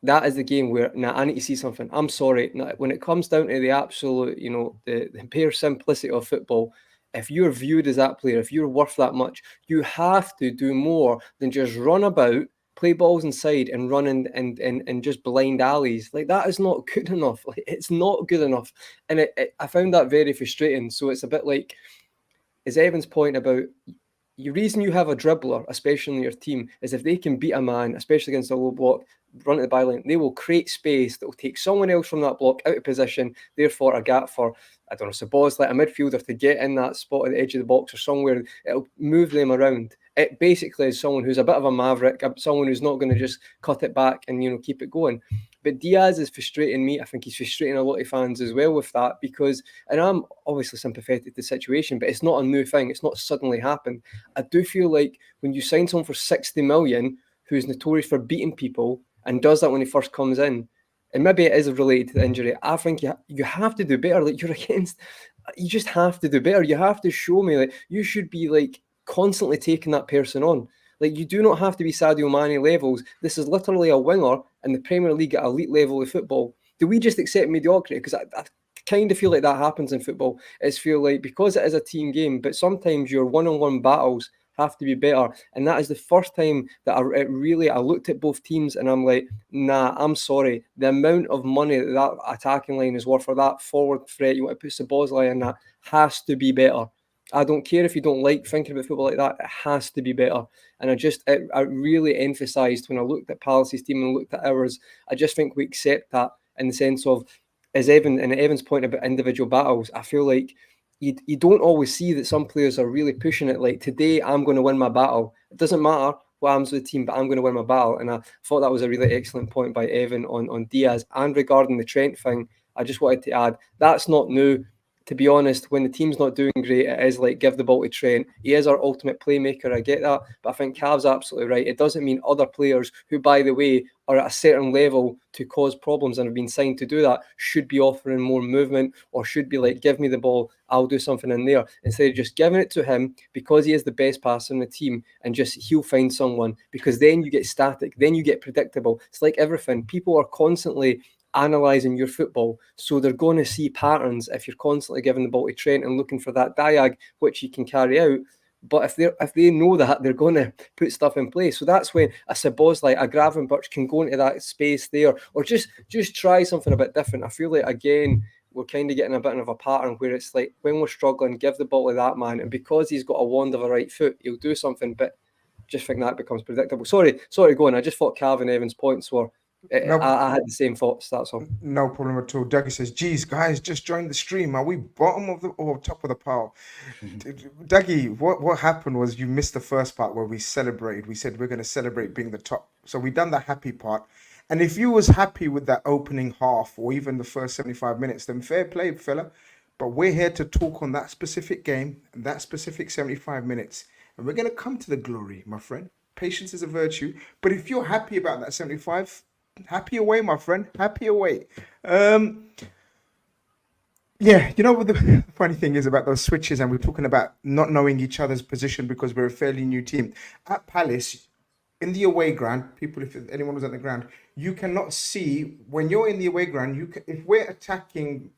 that is the game where, now I need to see something. I'm sorry. Now, when it comes down to the absolute, you know, the bare simplicity of football, if you're viewed as that player, if you're worth that much, you have to do more than just run about, play balls inside and run in just blind alleys. Like, that is not good enough. Like, it's not good enough. And I found that very frustrating. So it's a bit like, is Evan's point about the reason you have a dribbler, especially in your team, is if they can beat a man, especially against a low block, run at the byline, they will create space that will take someone else from that block out of position, therefore a gap for, I don't know, suppose like a midfielder to get in that spot at the edge of the box or somewhere. It'll move them around. It basically is someone who's a bit of a maverick, someone who's not going to just cut it back and, you know, keep it going. But Diaz is frustrating me. I think he's frustrating a lot of fans as well with that because, and I'm obviously sympathetic to the situation, but it's not a new thing. It's not suddenly happened. I do feel like when you sign someone for 60 million who's notorious for beating people and does that when he first comes in, and maybe it is related to the injury, I think you have to do better. Like, you're against, you just have to do better. You have to show me, like, you should be like constantly taking that person on. Like, you do not have to be Sadio Mane levels. This is literally a winger in the Premier League at elite level of football. Do we just accept mediocrity? Because I kind of feel like that happens in football. It's feel like, because it is a team game, but sometimes your one-on-one battles have to be better. And that is the first time that I looked at both teams and I'm like, nah, I'm sorry. The amount of money that attacking line is worth, or that forward threat you want to put Szoboszlai in, that has to be better. I don't care if you don't like thinking about football like that. It has to be better. And I really emphasised when I looked at Palace's team and looked at ours, I just think we accept that in the sense of, as Evan's point about individual battles, I feel like you don't always see that some players are really pushing it. Like, today, I'm going to win my battle. It doesn't matter what happens with the team, but I'm going to win my battle. And I thought that was a really excellent point by Evan on Diaz. And regarding the Trent thing, I just wanted to add, that's not new. To be honest, when the team's not doing great, it is like, give the ball to Trent. He is our ultimate playmaker. I get that. But I think Cav's absolutely right. It doesn't mean other players who, by the way, are at a certain level to cause problems and have been signed to do that should be offering more movement, or should be like, give me the ball, I'll do something in there. Instead of just giving it to him because he is the best passer in the team and just he'll find someone, because then you get static, then you get predictable. It's like everything. People are constantly analysing your football, so they're going to see patterns if you're constantly giving the ball to Trent and looking for that diag which you can carry out. But if they know that, they're going to put stuff in place. So that's when a Szoboszlai, a Gravenberch can go into that space there, or just try something a bit different. I feel like, again, we're kind of getting a bit of a pattern where it's like, when we're struggling, give the ball to that man, and because he's got a wand of a right foot, he'll do something. But just think that becomes predictable. Sorry, go on. I just thought Cav and Evan's points were, I had the same thoughts, that's all. No problem at all. Dougie says, geez, guys, just joined the stream. Are we bottom of the or top of the pile? Dougie, what happened was you missed the first part where we celebrated. We said we're going to celebrate being the top. So we done the happy part. And if you was happy with that opening half or even the first 75 minutes, then fair play, fella. But we're here to talk on that specific game, that specific 75 minutes. And we're going to come to the glory, my friend. Patience is a virtue. But if you're happy about that 75, happy away, my friend. Happy away. Yeah, you know what the funny thing is about those switches, and we're talking about not knowing each other's position because we're a fairly new team. At Palace, in the away ground, people, if anyone was at the ground, you cannot see when you're in the away ground. If we're attacking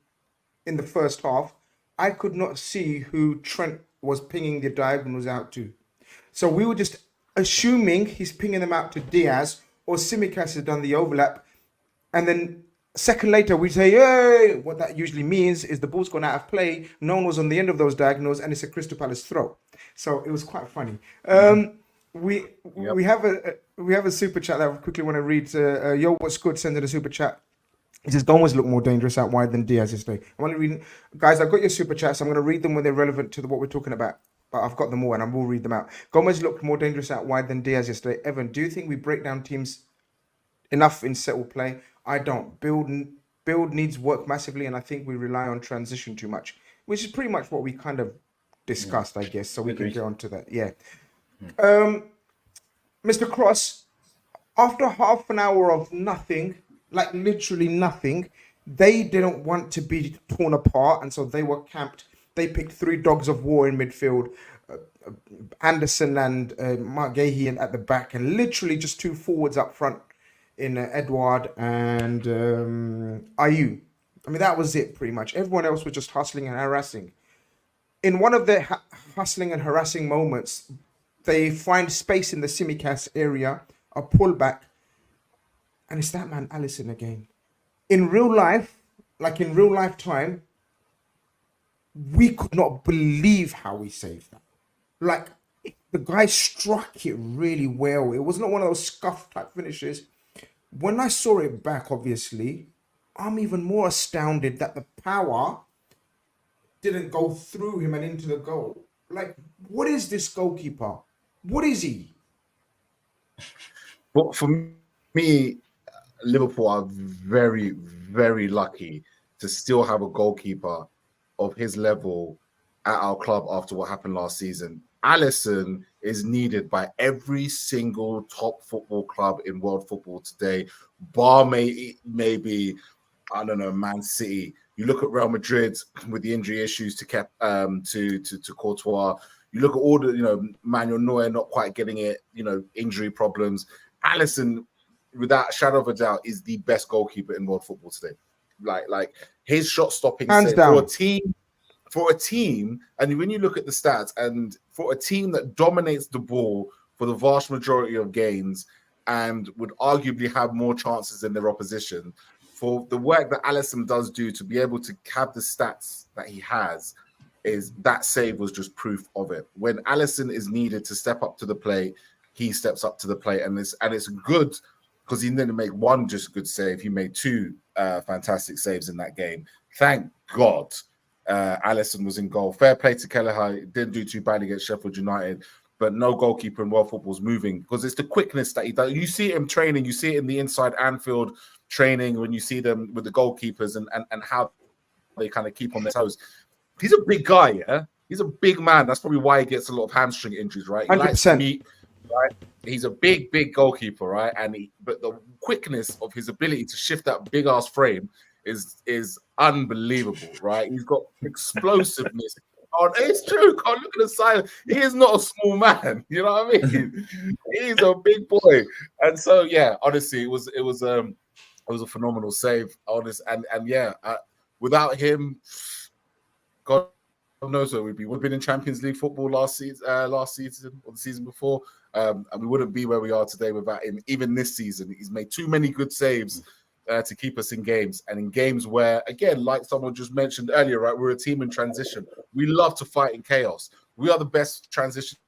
in the first half, I could not see who Trent was pinging the diagonals out to. So we were just assuming he's pinging them out to Diaz, or Tsimikas has done the overlap, and then a second later we say, hey, what that usually means is the ball's gone out of play, no one was on the end of those diagonals, and it's a Crystal Palace throw. So it was quite funny. We have a super chat that I quickly want to read. Yo, what's good? Sending a super chat. He says, Gomez looked more dangerous out wide than Diaz yesterday. I'm only reading, guys, I've got your super chats. I'm going to read them when they're relevant to what we're talking about. But I've got them all and I will read them out. Gomez looked more dangerous out wide than Diaz yesterday. Evan, do you think we break down teams enough in settled play? I don't. Build needs work massively, and I think we rely on transition too much, which is pretty much what we kind of discussed, I guess. So we can go on to that. Yeah. Mr. Cross, after half an hour of nothing, like literally nothing, they didn't want to be torn apart, and so they were camped. They picked 3 dogs of war in midfield, Anderson and Mark Gahey at the back, and literally just 2 forwards up front in Edouard and Ayew. I mean, that was it pretty much. Everyone else was just hustling and harassing. In one of their hustling and harassing moments, they find space in the Tsimikas area, a pullback, and it's that man Alisson again. In real life, like in real life time, we could not believe how we saved that. Like, the guy struck it really well. It was not one of those scuff type finishes. When I saw it back, obviously, I'm even more astounded that the power didn't go through him and into the goal. Like, what is this goalkeeper? What is he? But for me, Liverpool are very, very lucky to still have a goalkeeper of his level at our club after what happened last season. Alisson is needed by every single top football club in world football today, bar maybe, I don't know, Man City. You look at Real Madrid with the injury issues to Courtois. You look at all the, Manuel Neuer not quite getting it, injury problems. Alisson, without a shadow of a doubt, is the best goalkeeper in world football today. Like his shot stopping Hands down. For a team, and when you look at the stats, and for a team that dominates the ball for the vast majority of games and would arguably have more chances than their opposition, for the work that Alisson does do to be able to have the stats that he has, is that save was just proof of it. When Alisson is needed to step up to the plate, he steps up to the plate, and it's good because he didn't make one just good save. He made two fantastic saves in that game. Thank God Alisson was in goal. Fair play to Kelleher. Didn't do too bad against Sheffield United, but no goalkeeper in world football is moving because it's the quickness that he does. You see it in training. You see it in the inside Anfield training when you see them with the goalkeepers and how they kind of keep on their toes. He's a big guy, yeah? He's a big man. That's probably why he gets a lot of hamstring injuries, right? He 100%. likes to meet, right? He's a big goalkeeper, right? But the quickness of his ability to shift that big ass frame is unbelievable, right? He's got explosiveness. Oh, it's true. God, look at the size. He is not a small man. You know what I mean? He's a big boy. And so, yeah, honestly, it was a phenomenal save. Honest, and without him, God knows where we'd be. We've been in Champions League football last season or the season before, and we wouldn't be where we are today without him. Even this season, he's made too many good saves to keep us in games, and in games where, again, like someone just mentioned earlier, right, we're a team in transition. We love to fight in chaos. We are the best transition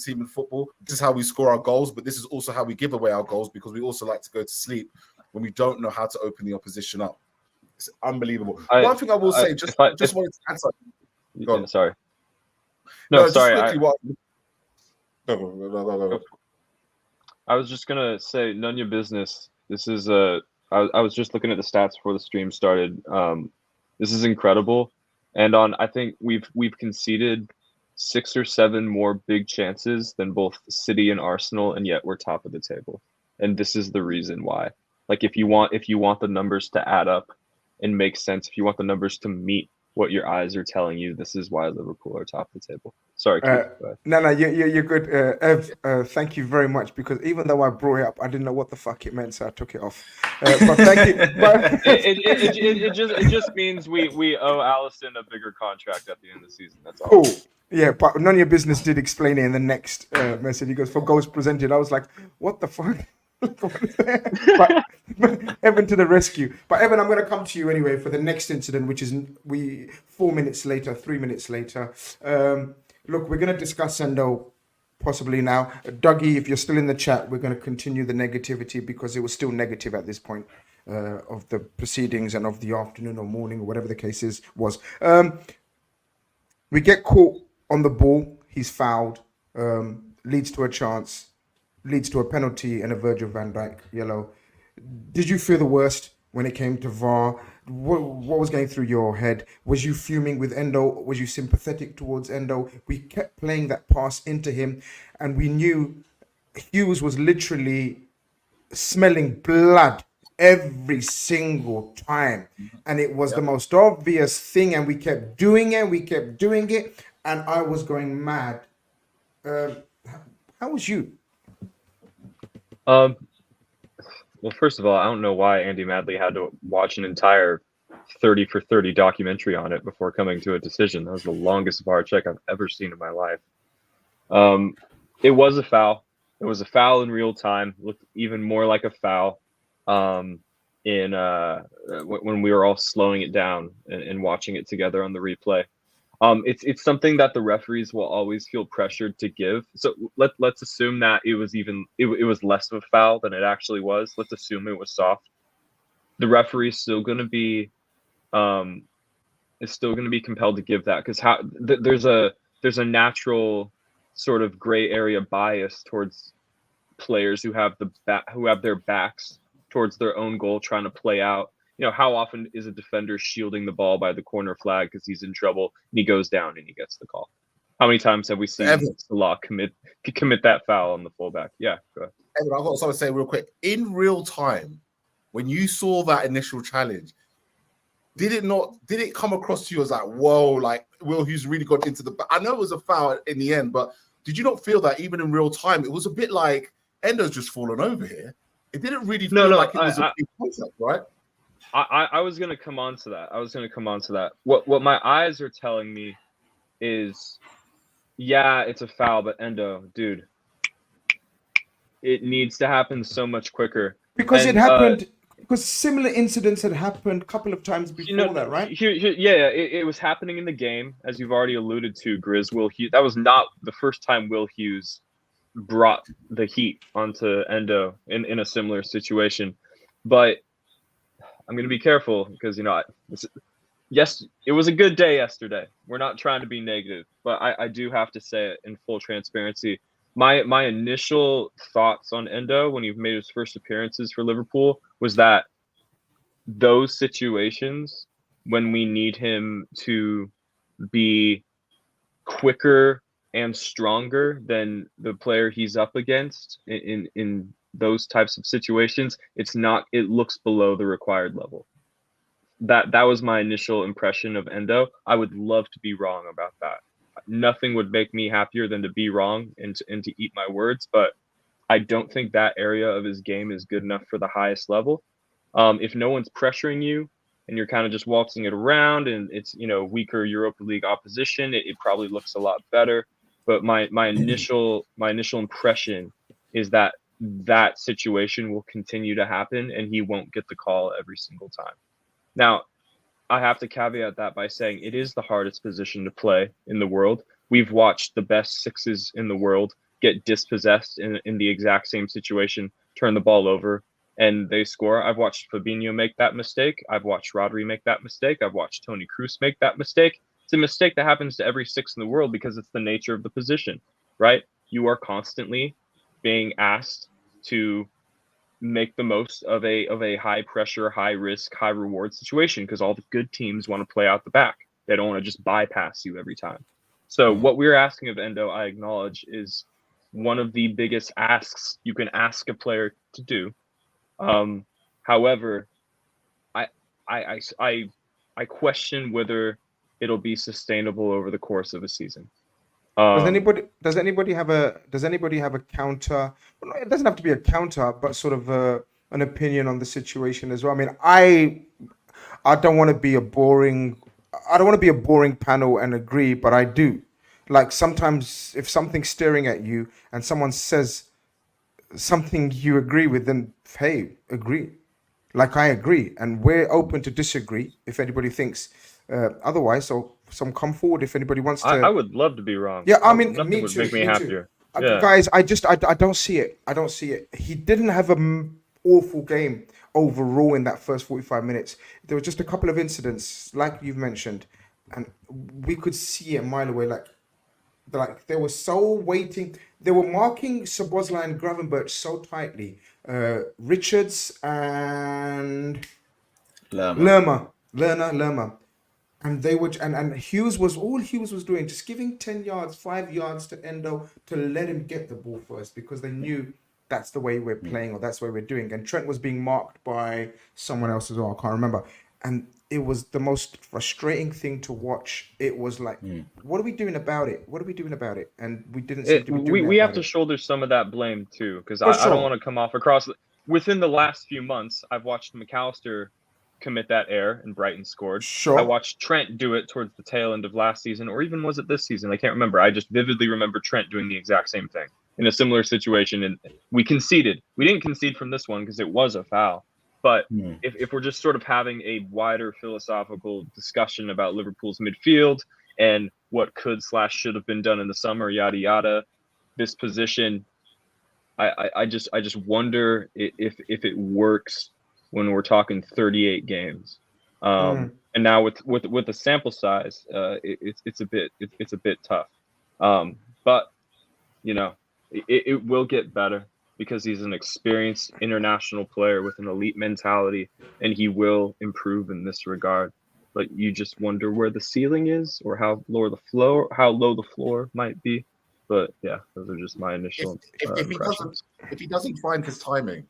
team in football. This is how we score our goals, but this is also how we give away our goals because we also like to go to sleep when we don't know how to open the opposition up. It's unbelievable. One thing I will say, just wanted to add something. Go on. Sorry. No, sorry. Go. I was just gonna say, none of your business. This is I was just looking at the stats before the stream started. This is incredible, and I think we've conceded 6 or 7 more big chances than both City and Arsenal, and yet we're top of the table. And this is the reason why. Like, if you want the numbers to add up and make sense, if you want the numbers to meet what your eyes are telling you, this is why Liverpool are top of the table. Sorry, Keith, No, you're good. Ev, thank you very much, because even though I brought it up, I didn't know what the fuck it meant, so I took it off. But thank you. it just means we owe Alisson a bigger contract at the end of the season. That's all. Cool. Yeah, but none of your business did explain it in the next message. He goes, for goals presented. I was like, what the fuck? but Evan to the rescue. But Evan, I'm going to come to you anyway for the next incident, which is 3 minutes later. Look, we're going to discuss Endo possibly now. Dougie, if you're still in the chat, we're going to continue the negativity because it was still negative at this point of the proceedings and of the afternoon or morning or whatever the case was. We get caught on the ball. He's fouled. Leads to a chance. Leads to a penalty and a Virgil van Dijk yellow. Did you feel the worst when it came to VAR? What was going through your head? Was you fuming with Endo? Was you sympathetic towards Endo? We kept playing that pass into him, and we knew Hughes was literally smelling blood every single time. And it was the most obvious thing, and we kept doing it, and I was going mad. How was you? Well, first of all, I don't know why Andy Madley had to watch an entire 30 for 30 documentary on it before coming to a decision. That was the longest VAR check I've ever seen in my life. It was a foul. It was a foul in real time. It looked even more like a foul when we were all slowing it down and watching it together on the replay. It's something that the referees will always feel pressured to give. So let's assume that it was less of a foul than it actually was. Let's assume it was soft. The referee is still going to be compelled to give that, because there's a natural sort of gray area bias towards players who have their backs towards their own goal, trying to play out. How often is a defender shielding the ball by the corner flag because he's in trouble and he goes down and he gets the call? How many times have we seen Salah commit that foul on the fullback? Yeah, go ahead. Evan, I've got something to say real quick. In real time, when you saw that initial challenge, did it come across to you as like, whoa, like Will Hughes really got into the... I know it was a foul in the end, but did you not feel that even in real time, it was a bit like Endo's just fallen over here? It didn't really feel like it was a big concept, right? I was going to come on to that. What my eyes are telling me is, yeah, it's a foul, but Endo, dude, it needs to happen so much quicker. Because it happened... Because similar incidents had happened a couple of times before that, right? It was happening in the game, as you've already alluded to, Grizz. Will Hughes. That was not the first time Will Hughes brought the heat onto Endo in a similar situation. But I'm going to be careful because, yes, it was a good day yesterday. We're not trying to be negative, but I do have to say it in full transparency. My initial thoughts on Endo when he made his first appearances for Liverpool was that those situations when we need him to be quicker and stronger than the player he's up against in those types of situations, it looks below the required level. That was my initial impression of Endo. I would love to be wrong about that. Nothing would make me happier than to be wrong and to eat my words, but I don't think that area of his game is good enough for the highest level. If no one's pressuring you and you're kind of just waltzing it around and it's, weaker Europa League opposition, it probably looks a lot better. But my initial impression is that situation will continue to happen and he won't get the call every single time. Now, I have to caveat that by saying it is the hardest position to play in the world. We've watched the best sixes in the world get dispossessed in the exact same situation, turn the ball over, and they score. I've watched Fabinho make that mistake. I've watched Rodri make that mistake. I've watched Toni Kroos make that mistake. It's a mistake that happens to every six in the world because it's the nature of the position, right? You are constantly being asked to make the most of a high pressure, high risk, high reward situation because all the good teams want to play out the back. They don't want to just bypass you every time. So what we're asking of Endo, I acknowledge, is one of the biggest asks you can ask a player to do. However, I question whether it'll be sustainable over the course of a season. Does anybody have a counter? Well, it doesn't have to be a counter, but sort of an opinion on the situation as well. I mean, I don't want to be a boring panel and agree, but I do. Like sometimes if something's staring at you and someone says something you agree with, then hey, agree. Like I agree, and we're open to disagree if anybody thinks otherwise. So some come forward if anybody wants to. I would love to be wrong. Yeah, I mean, nothing me would too, make me me happier. too. Yeah. Guys, I don't see it. I don't see it. He didn't have an awful game overall in that first 45 minutes. There were just a couple of incidents, like you've mentioned, and we could see it a mile away. Like they were so waiting. They were marking Szoboszlai and Gravenberch so tightly. Richards and Lerma. And they would, and Hughes was doing, just giving 10 yards, 5 yards to Endo to let him get the ball first because they knew that's the way we're playing or that's the way we're doing. And Trent was being marked by someone else as well. I can't remember. And it was the most frustrating thing to watch. It was like, what are we doing about it? And we didn't seem to be doing we have to shoulder some of that blame too, because I don't want to come off across. Within the last few months, I've watched McAllister commit that error and Brighton scored. Sure. I watched Trent do it towards the tail end of last season, or even was it this season? I can't remember. I just vividly remember Trent doing the exact same thing in a similar situation, and we conceded. We didn't concede from this one because it was a foul. But if we're just sort of having a wider philosophical discussion about Liverpool's midfield and what could / should have been done in the summer, yada yada. This position, I just wonder if it works when we're talking 38 games. And now with the sample size, it's a bit tough. But you know, it will get better because he's an experienced international player with an elite mentality, and he will improve in this regard. But you just wonder where the ceiling is, or how low the floor might be. But yeah, those are just my initial impressions. If he doesn't find his timing,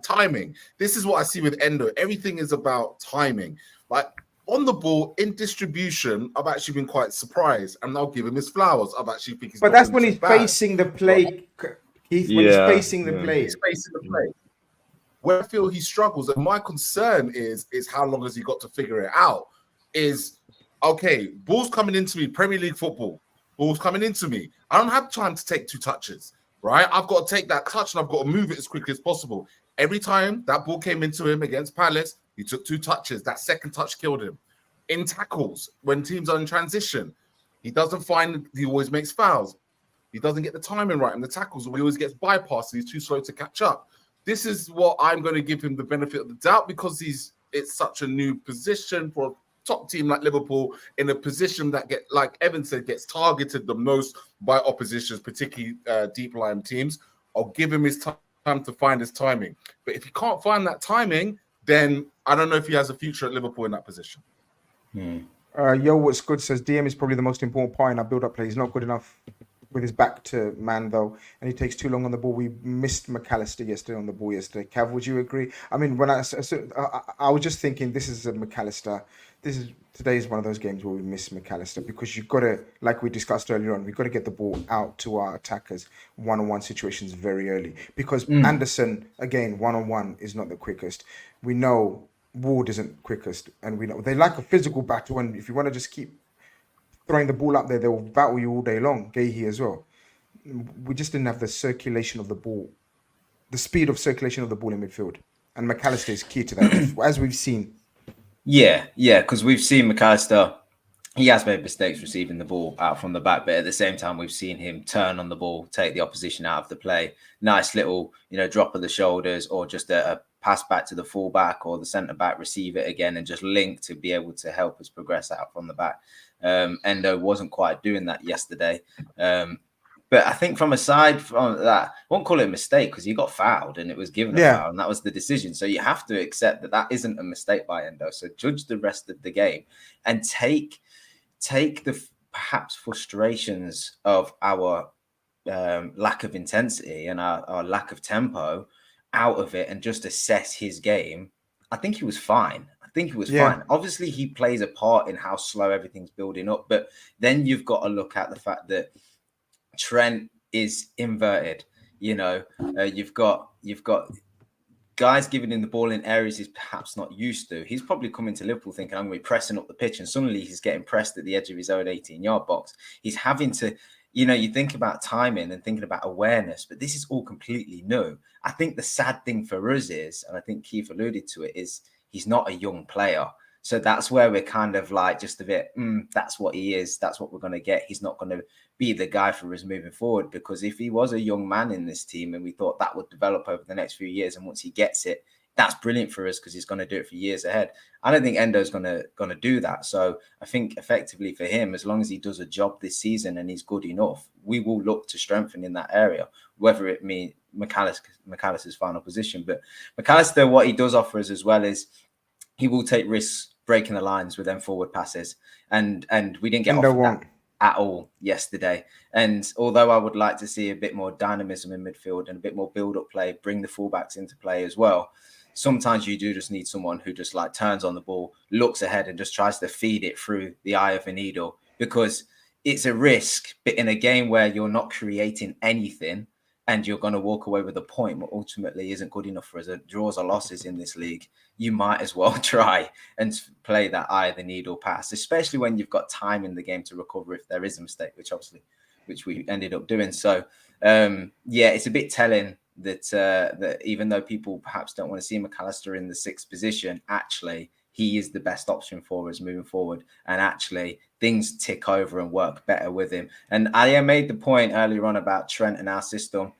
timing, this is what I see with Endo. Everything is about timing. Like on the ball, in distribution, I've actually been quite surprised, and I'll give him his flowers. I've actually think he's. But that's when he's facing the play. He's facing the play. He's facing the play. Where I feel he struggles, and my concern is how long has he got to figure it out? Is okay, ball's coming into me, Premier League football. Ball's coming into me. I don't have time to take 2 touches, right? I've got to take that touch and I've got to move it as quickly as possible. Every time that ball came into him against Palace, he took 2 touches. That second touch killed him. In tackles, when teams are in transition, he always makes fouls. He doesn't get the timing right in the tackles. He always gets bypassed. He's too slow to catch up. This is what I'm going to give him the benefit of the doubt because it's such a new position for a top team like Liverpool, in a position that like Evan said, gets targeted the most by oppositions, particularly deep lying teams. I'll give him his time to find his timing. But if he can't find that timing, then I don't know if he has a future at Liverpool in that position. Yo, what's good says DM is probably the most important part in our build-up play. He's not good enough with his back to man though, and he takes too long on the ball. We missed McAllister yesterday on the ball yesterday. Cav, would you agree? I mean, when I was just thinking, this is a McAllister. Today is one of those games where we miss McAllister because you've got to, like we discussed earlier on, we've got to get the ball out to our attackers one-on-one situations very early because Anderson, again, one-on-one is not the quickest. We know Ward isn't quickest, and we know they like a physical battle, and if you want to just keep throwing the ball up there, they will battle you all day long. Gahey as well. We just didn't have the circulation of the ball, the speed of circulation of the ball in midfield, and McAllister is key to that, as we've seen. Yeah, because we've seen McAllister. He has made mistakes receiving the ball out from the back, but at the same time, we've seen him turn on the ball, take the opposition out of the play. Nice little, drop of the shoulders, or just a pass back to the fullback or the centre back, receive it again, and just link to be able to help us progress out from the back. Endo wasn't quite doing that yesterday. But I think aside from that, I won't call it a mistake because he got fouled and it was given a foul, and that was the decision. So you have to accept that isn't a mistake by Endo. So judge the rest of the game and take the perhaps frustrations of our lack of intensity and our lack of tempo out of it and just assess his game. I think he was fine. Fine. Obviously, he plays a part in how slow everything's building up. But then you've got to look at the fact that Trent is inverted. You've got guys giving him the ball in areas he's perhaps not used to. He's probably coming to Liverpool thinking, I'm going to be pressing up the pitch, and suddenly he's getting pressed at the edge of his own 18-yard box. He's having to, you think about timing and thinking about awareness, but this is all completely new. I think the sad thing for us is, and I think Keith alluded to it, is he's not a young player. So that's where we're kind of like just a bit, that's what he is. That's what we're going to get. He's not going to be the guy for us moving forward, because if he was a young man in this team and we thought that would develop over the next few years, and once he gets it, that's brilliant for us because he's going to do it for years ahead. I don't think Endo's going to do that. So I think effectively for him, as long as he does a job this season and he's good enough, we will look to strengthen in that area, whether it means McAllister's final position. But McAllister, what he does offer us as well is he will take risks breaking the lines with them forward passes. And we didn't get offered that at all yesterday. And although I would like to see a bit more dynamism in midfield and a bit more build-up play, bring the fullbacks into play as well, sometimes you do just need someone who just like turns on the ball, looks ahead and just tries to feed it through the eye of a needle, because it's a risk. But in a game where you're not creating anything and you're going to walk away with a point, but ultimately isn't good enough for us, draws or losses in this league, you might as well try and play that eye of the needle pass, especially when you've got time in the game to recover if there is a mistake, which we ended up doing. So, it's a bit telling that even though people perhaps don't want to see McAllister in the 6th position, actually he is the best option for us moving forward. And actually, things tick over and work better with him. And I made the point earlier on about Trent and our system.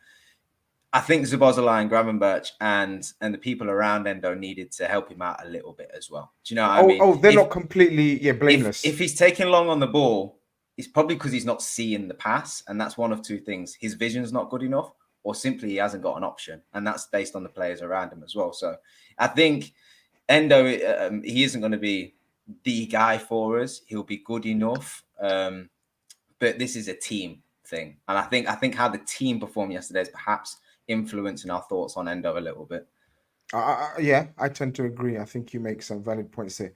I think Szoboszlai and Gravenberch and the people around Endo needed to help him out a little bit as well. Do you know what I mean? Oh, they're not completely blameless. If he's taking long on the ball, it's probably because he's not seeing the pass, and that's one of two things: his vision's not good enough, or simply he hasn't got an option, and that's based on the players around him as well. So I think Endo, he isn't going to be the guy for us. He'll be good enough, but this is a team thing, and I think how the team performed yesterday is perhaps influencing our thoughts on Endo a little bit. Yeah, I tend to agree. I think you make some valid points there.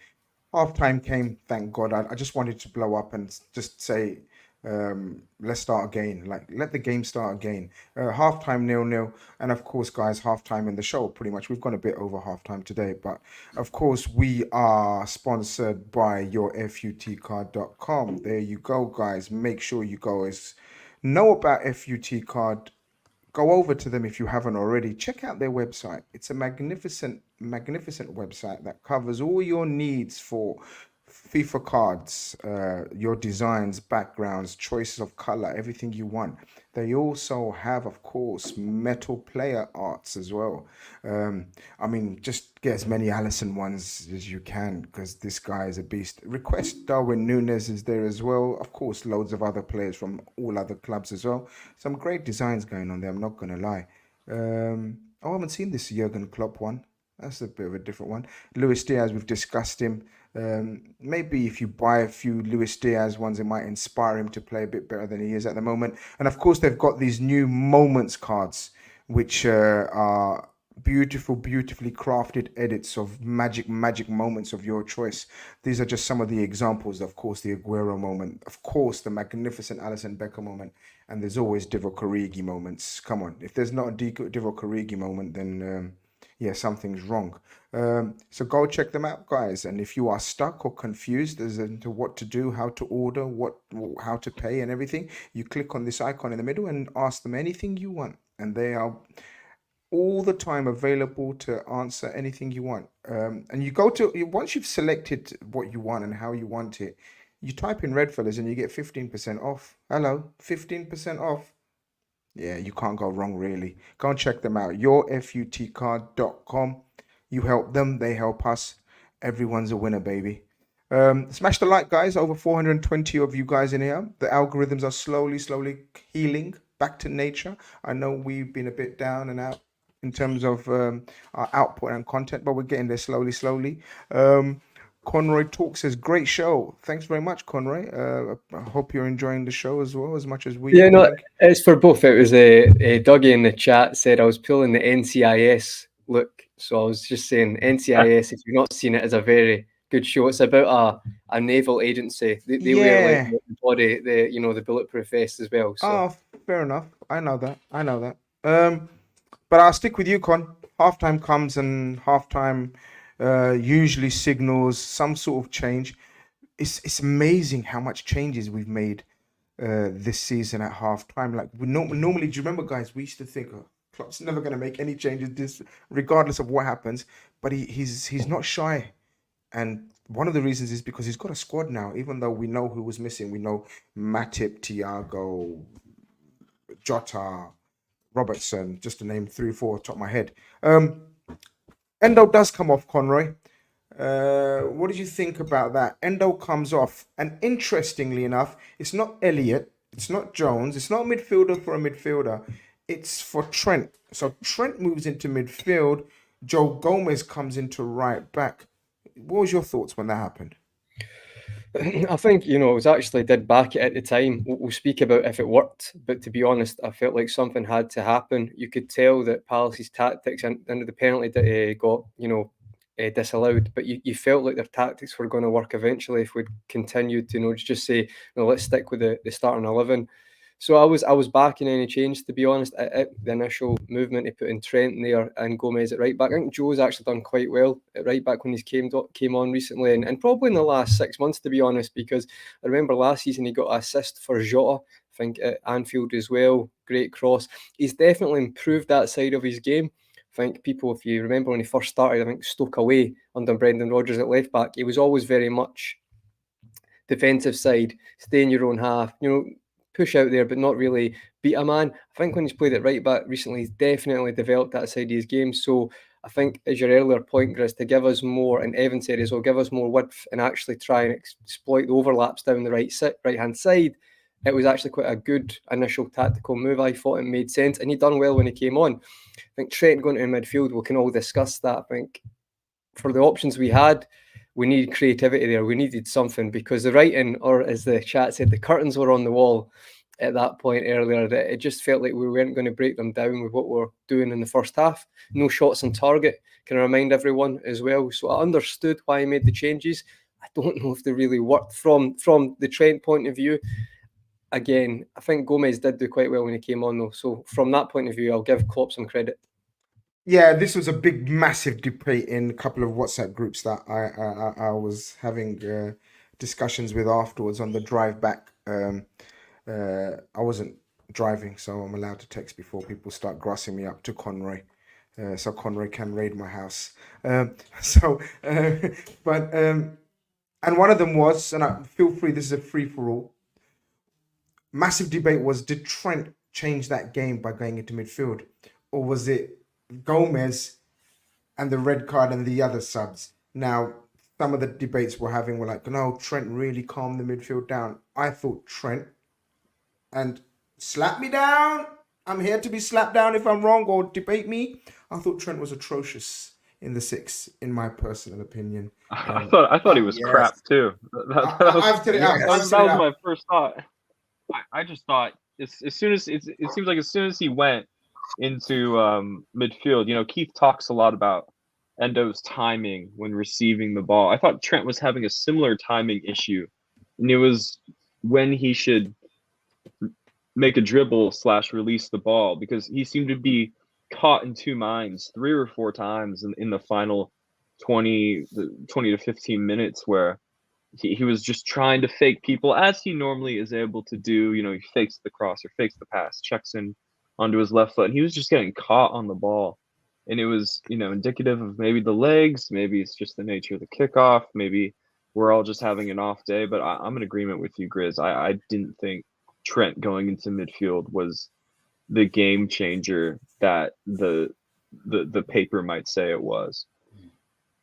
Half-time came, thank God. I just wanted to blow up and just say, let's start again. Like, let the game start again. Half-time 0-0. And of course, guys, half-time in the show, pretty much. We've gone a bit over half-time today. But of course, we are sponsored by yourfutcard.com. There you go, guys. Make sure you guys know about FUT Card. Go over to them if you haven't already. Check out their website. It's a magnificent website that covers all your needs for FIFA cards, your designs, backgrounds, choices of color, everything you want. They also have, of course, metal player arts as well. I mean, just get as many Alisson ones as you can because this guy is a beast. Request Darwin Núñez is there as well. Of course, loads of other players from all other clubs as well. Some great designs going on there, I'm not going to lie. I haven't seen this Jurgen Klopp one. That's a bit of a different one. Luis Diaz, we've discussed him. Maybe if you buy a few Luis Diaz ones, it might inspire him to play a bit better than he is at the moment. And of course, they've got these new moments cards, which are beautifully crafted edits of magic moments of your choice. These are just some of the examples. Of course, the Aguero moment. Of course, the magnificent Alisson Becker moment. And there's always Divock Origi moments. Come on, if there's not a Divock Origi moment, then yeah, something's wrong. So go check them out, guys. And if you are stuck or confused as to what to do, how to order, how to pay and everything, you click on this icon in the middle and ask them anything you want. And they are all the time available to answer anything you want. And you go to, once you've selected what you want and how you want it, you type in Redfellas and you get 15% off. Hello, 15% off. Yeah, you can't go wrong, really. Go and check them out. Yourfutcard.com. You help them, they help us. Everyone's a winner, baby. Smash the like, guys. Over 420 of you guys in here. The algorithms are slowly healing back to nature. I know we've been a bit down and out in terms of our output and content, but we're getting there slowly. Conroy Talk says, great show. Thanks very much, Conroy. I hope you're enjoying the show as well, as much as we Yeah, no, it's for both. It was Dougie in the chat said I was pulling the NCIS look. So I was just saying NCIS, if you've not seen it, is a very good show. It's about a naval agency. They wear like the body, the bulletproof vest as well. So. Oh, fair enough. I know that. But I'll stick with you, Con. Halftime comes and halftime usually signals some sort of change. It's amazing how much changes we've made this season at halftime. Like we normally, do you remember, guys? We used to think, Klopp's never going to make any changes, regardless of what happens. But he's not shy, and one of the reasons is because he's got a squad now. Even though we know who was missing, we know Matip, Thiago, Jota, Robertson, just to name 3 or 4 top of my head. Endo does come off, Conroy. What did you think about that? Endo comes off, and interestingly enough, it's not Elliott, it's not Jones, it's not a midfielder for a midfielder. It's for Trent. So Trent moves into midfield. Joe Gomez comes into right back. What was your thoughts when that happened? I think, I was actually did back it at the time. We'll speak about if it worked, but to be honest, I felt like something had to happen. You could tell that Palace's tactics and the penalty that got, disallowed, but you felt like their tactics were going to work eventually if we'd continued to, just say, let's stick with the starting 11. So I was backing any change, to be honest. At the initial movement, he put in Trent there and Gomez at right back. I think Joe's actually done quite well at right back when he's came on recently, and probably in the last 6 months, to be honest, because I remember last season he got an assist for Jota, I think at Anfield as well. Great cross. He's definitely improved that side of his game. I think people, if you remember when he first started, I think Stoke away under Brendan Rodgers at left back, he was always very much defensive side, stay in your own half, push out there, but not really beat a man. I think when he's played at right back recently, he's definitely developed that side of his game. So I think, as your earlier point, Grizz, to give us more, and Evan said as well, give us more width and actually try and exploit the overlaps down the right-hand side. It was actually quite a good initial tactical move. I thought it made sense, and he done well when he came on. I think Trent going to midfield, we can all discuss that. I think for the options we had, we needed creativity there. We needed something, because the writing, or as the chat said, the curtains were on the wall at that point earlier, that it just felt like we weren't going to break them down with what we're doing in the first half. No shots on target, can I remind everyone as well. So I understood why he made the changes. I don't know if they really worked from the Trent point of view. Again, I think Gomez did do quite well when he came on, though. So from that point of view, I'll give Klopp some credit. Yeah, this was a big, massive debate in a couple of WhatsApp groups that I was having discussions with afterwards on the drive back. I wasn't driving, so I'm allowed to text before people start grassing me up to Conroy. So Conroy can raid my house. And one of them was, and feel free, this is a free-for-all, massive debate was, did Trent change that game by going into midfield? Or was it Gomez and the red card and the other subs? Now, some of the debates we're having were like, no, Trent really calmed the midfield down. I thought Trent, and slap me down, I'm here to be slapped down if I'm wrong, or debate me. I thought Trent was atrocious in the 6, in my personal opinion. I thought he was crap too. That was my first thought. I just thought as soon as it seems like as soon as he went into midfield, Keith talks a lot about Endo's timing when receiving the ball. I thought Trent was having a similar timing issue, and it was when he should make a dribble / release the ball, because he seemed to be caught in two minds 3 or 4 times in the final 20 to 15 minutes, where he was just trying to fake people, as he normally is able to do. He fakes the cross or fakes the pass, checks in onto his left foot, and he was just getting caught on the ball. And it was, indicative of maybe the legs, maybe it's just the nature of the kickoff, maybe we're all just having an off day. But I'm in agreement with you, Grizz. I didn't think Trent going into midfield was the game changer that the paper might say it was.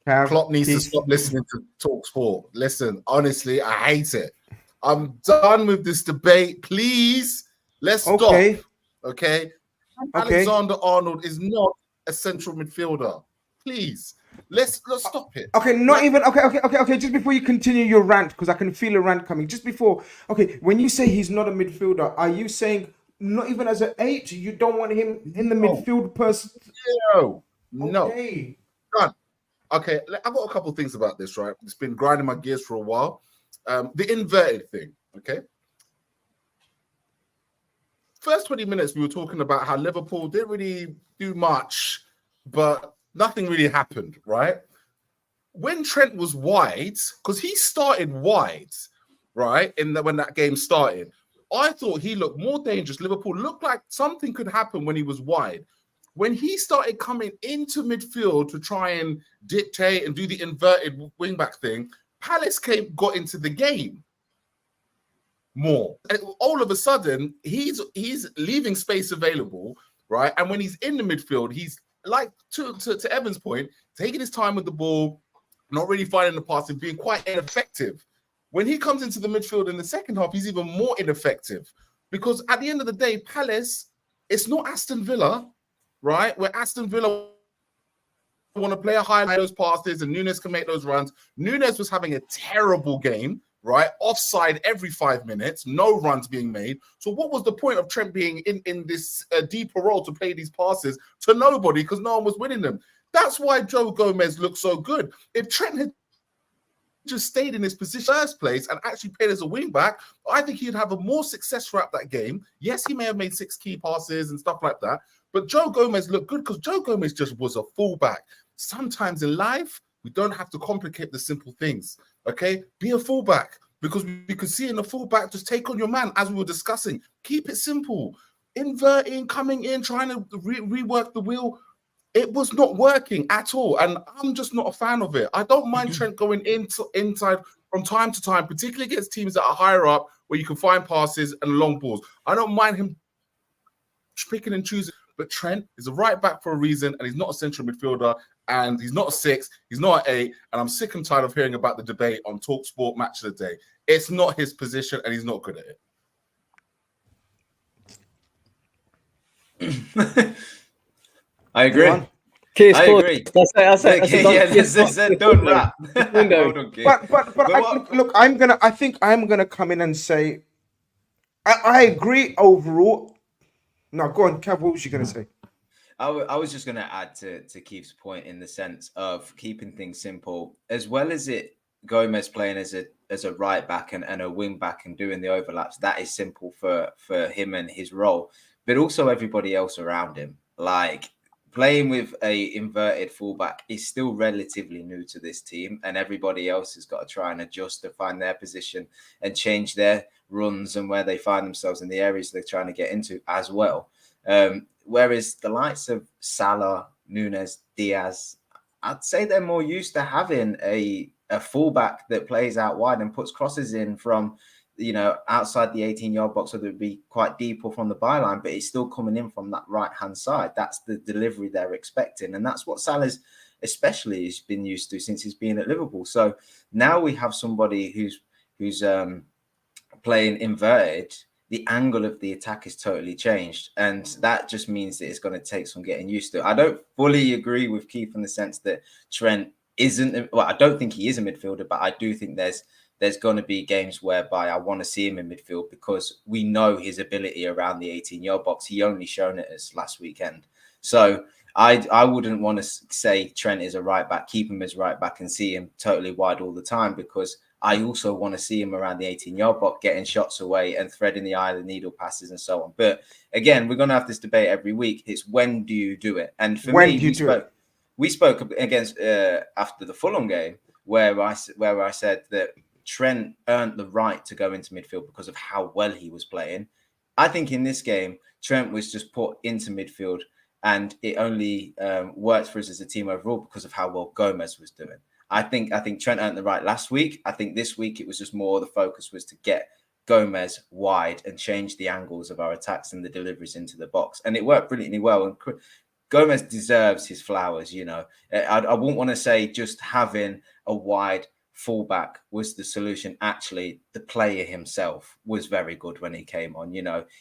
Klopp needs to stop listening to Talk Sport. Listen, honestly, I hate it. I'm done with this debate. Please, let's stop. Okay? Alexander-Arnold is not a central midfielder. Please, let's stop it. Okay, okay. Just before you continue your rant, because I can feel a rant coming. Just before, okay, when you say he's not a midfielder, are you saying not even as an 8? You don't want him in the midfield person? No. Okay. Done. Okay, I've got a couple of things about this, right? It's been grinding my gears for a while. The inverted thing, okay? First 20 minutes, we were talking about how Liverpool didn't really do much, but nothing really happened, right? When Trent was wide, because he started wide, right, when that game started, I thought he looked more dangerous. Liverpool looked like something could happen when he was wide. When he started coming into midfield to try and dictate and do the inverted wing-back thing, Palace got into the game more. And all of a sudden, he's leaving space available, right? And when he's in the midfield, he's like, to Evan's point, taking his time with the ball, not really finding the passing, being quite ineffective. When he comes into the midfield in the second half, he's even more ineffective. Because at the end of the day, Palace, it's not Aston Villa, right? Where Aston Villa want to play a high those passes and Nunes can make those runs. Nunes was having a terrible game, right? Offside every 5 minutes, no runs being made. So what was the point of Trent being in this deeper role to play these passes to nobody, because no one was winning them? That's why Joe Gomez looked so good. If Trent had just stayed in his position in the first place and actually played as a wing back, I think he'd have a more success throughout that game. Yes, he may have made 6 key passes and stuff like that, but Joe Gomez looked good because Joe Gomez just was a fullback. Sometimes in life, we don't have to complicate the simple things, okay? Be a fullback, because we could see in the fullback, just take on your man, as we were discussing. Keep it simple. Inverting, coming in, trying to rework the wheel. It was not working at all, and I'm just not a fan of it. I don't mind Trent going inside from time to time, particularly against teams that are higher up, where you can find passes and long balls. I don't mind him picking and choosing, but Trent is a right back for a reason, and he's not a central midfielder, and he's not a 6, he's not an 8, and I'm sick and tired of hearing about the debate on TalkSport Match of the Day. It's not his position, and he's not good at it. I agree. Case I closed. agree. That's it. That's a done wrap. But look, I think I'm gonna come in and say, I agree overall. No, go on, Kev. What was you gonna say? I was just going to add to Keith's point in the sense of keeping things simple, as well as it Gomez playing as a right back and a wing back and doing the overlaps. That is simple for him and his role, but also everybody else around him. Like playing with a inverted fullback is still relatively new to this team, and everybody else has got to try and adjust to find their position and change their runs and where they find themselves in the areas they're trying to get into as well. Whereas the likes of Salah, Nunes, Diaz, I'd say they're more used to having a fullback that plays out wide and puts crosses in from, outside the 18-yard box, whether it be quite deep or from the byline, but he's still coming in from that right-hand side. That's the delivery they're expecting. And that's what Salah's especially has been used to since he's been at Liverpool. So now we have somebody who's playing inverted. The angle of the attack is totally changed. And that just means that it's going to take some getting used to. I don't fully agree with Keith in the sense that Trent isn't, well, I don't think he is a midfielder, but I do think there's going to be games whereby I want to see him in midfield because we know his ability around the 18-yard box. He only shown it us last weekend. So I wouldn't want to say Trent is a right back, keep him as right back and see him totally wide all the time, because I also want to see him around the 18-yard box, getting shots away and threading the eye of the needle passes and so on. But again, we're going to have this debate every week. It's when do you do it? And for me, we spoke against after the Fulham game where I said that Trent earned the right to go into midfield because of how well he was playing. I think in this game, Trent was just put into midfield, and it only worked for us as a team overall because of how well Gomez was doing. I think Trent earned the right last week. I think this week it was just more the focus was to get Gomez wide and change the angles of our attacks and the deliveries into the box. And it worked brilliantly well. And Gomez deserves his flowers, I wouldn't want to say just having a wide fullback was the solution. Actually, the player himself was very good when he came on.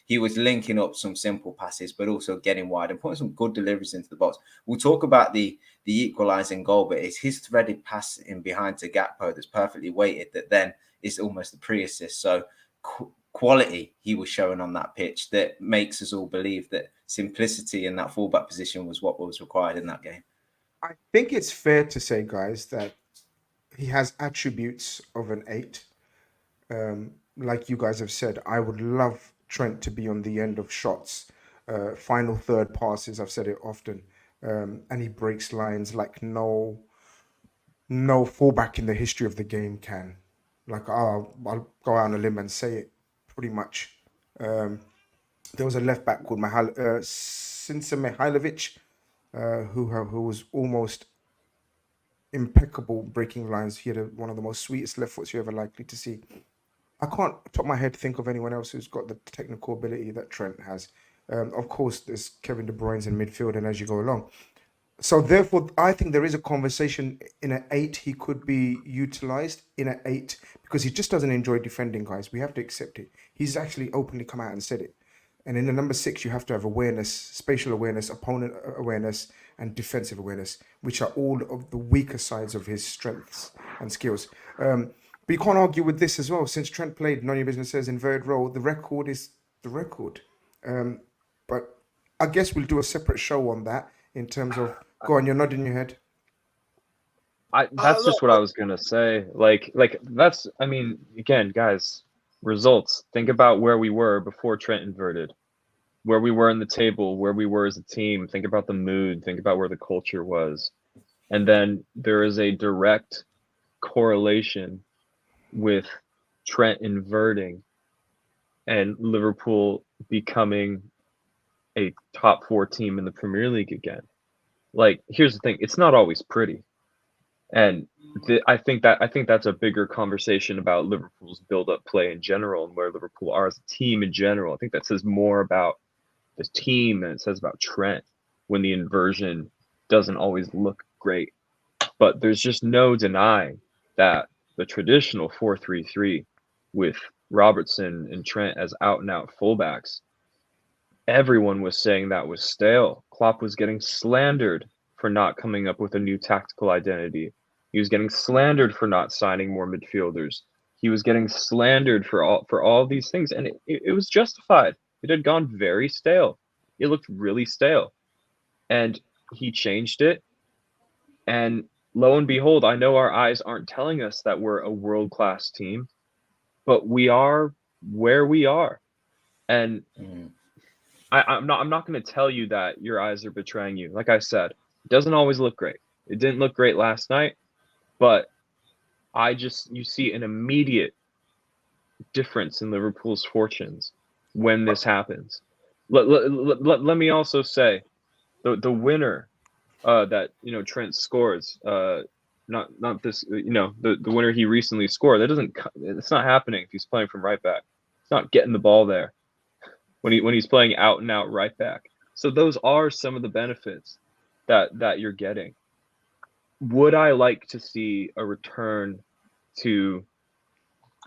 He was linking up some simple passes, but also getting wide and putting some good deliveries into the box. We'll talk about the equalising goal, but it's his threaded pass in behind to Gakpo that's perfectly weighted that then is almost a pre-assist. So quality he was showing on that pitch that makes us all believe that simplicity in that fullback position was what was required in that game. I think it's fair to say, guys, that he has attributes of an 8. Like you guys have said, I would love Trent to be on the end of shots, final third passes. I've said it often. And he breaks lines like no fullback in the history of the game can. Like, I'll go out on a limb and say it pretty much. There was a left back called Sinsa Mihailovic, who was almost impeccable breaking lines. He had one of the most sweetest left foots you're ever likely to see. I can't, top of my head, think of anyone else who's got the technical ability that Trent has. Of course, there's Kevin De Bruyne's in midfield, and as you go along. So therefore, I think there is a conversation in an 8. He could be utilized in an 8 because he just doesn't enjoy defending, guys. We have to accept it. He's actually openly come out and said it. And in the number 6, you have to have awareness, spatial awareness, opponent awareness, and defensive awareness, which are all of the weaker sides of his strengths and skills. But you can't argue with this as well. Since Trent played, none of your business says, inverted role, the record is the record. But I guess we'll do a separate show on that in terms of, go on, you're nodding your head. That's just what I was going to say. Like that's, I mean, again, guys, results. Think about where we were before Trent inverted, where we were in the table, where we were as a team. Think about the mood. Think about where the culture was. And then there is a direct correlation with Trent inverting and Liverpool becoming a top 4 team in the Premier League again. like, here's the thing: it's not always pretty, and I think that's a bigger conversation about Liverpool's build-up play in general and where Liverpool are as a team in general. I think that says more about the team than it says about Trent when the inversion doesn't always look great. But there's just no denying that the traditional 4-3-3 with Robertson and Trent as out-and-out fullbacks, everyone was saying that was stale. Klopp was getting slandered for not coming up with a new tactical identity. He was getting slandered for not signing more midfielders. He was getting slandered for all these things, and it was justified. It had gone very stale. It looked really stale, and he changed it. And lo and behold, I know our eyes aren't telling us that we're a world-class team, but we are where we are. And I'm not going to tell you that your eyes are betraying you. Like I said, it doesn't always look great. It didn't look great last night, but you see an immediate difference in Liverpool's fortunes when this happens. Let me also say the winner that Trent scores, not this, the winner he recently scored. It's not happening if he's playing from right back. It's not getting the ball there when he's playing out and out right back. So those are some of the benefits that you're getting. Would I like to see a return to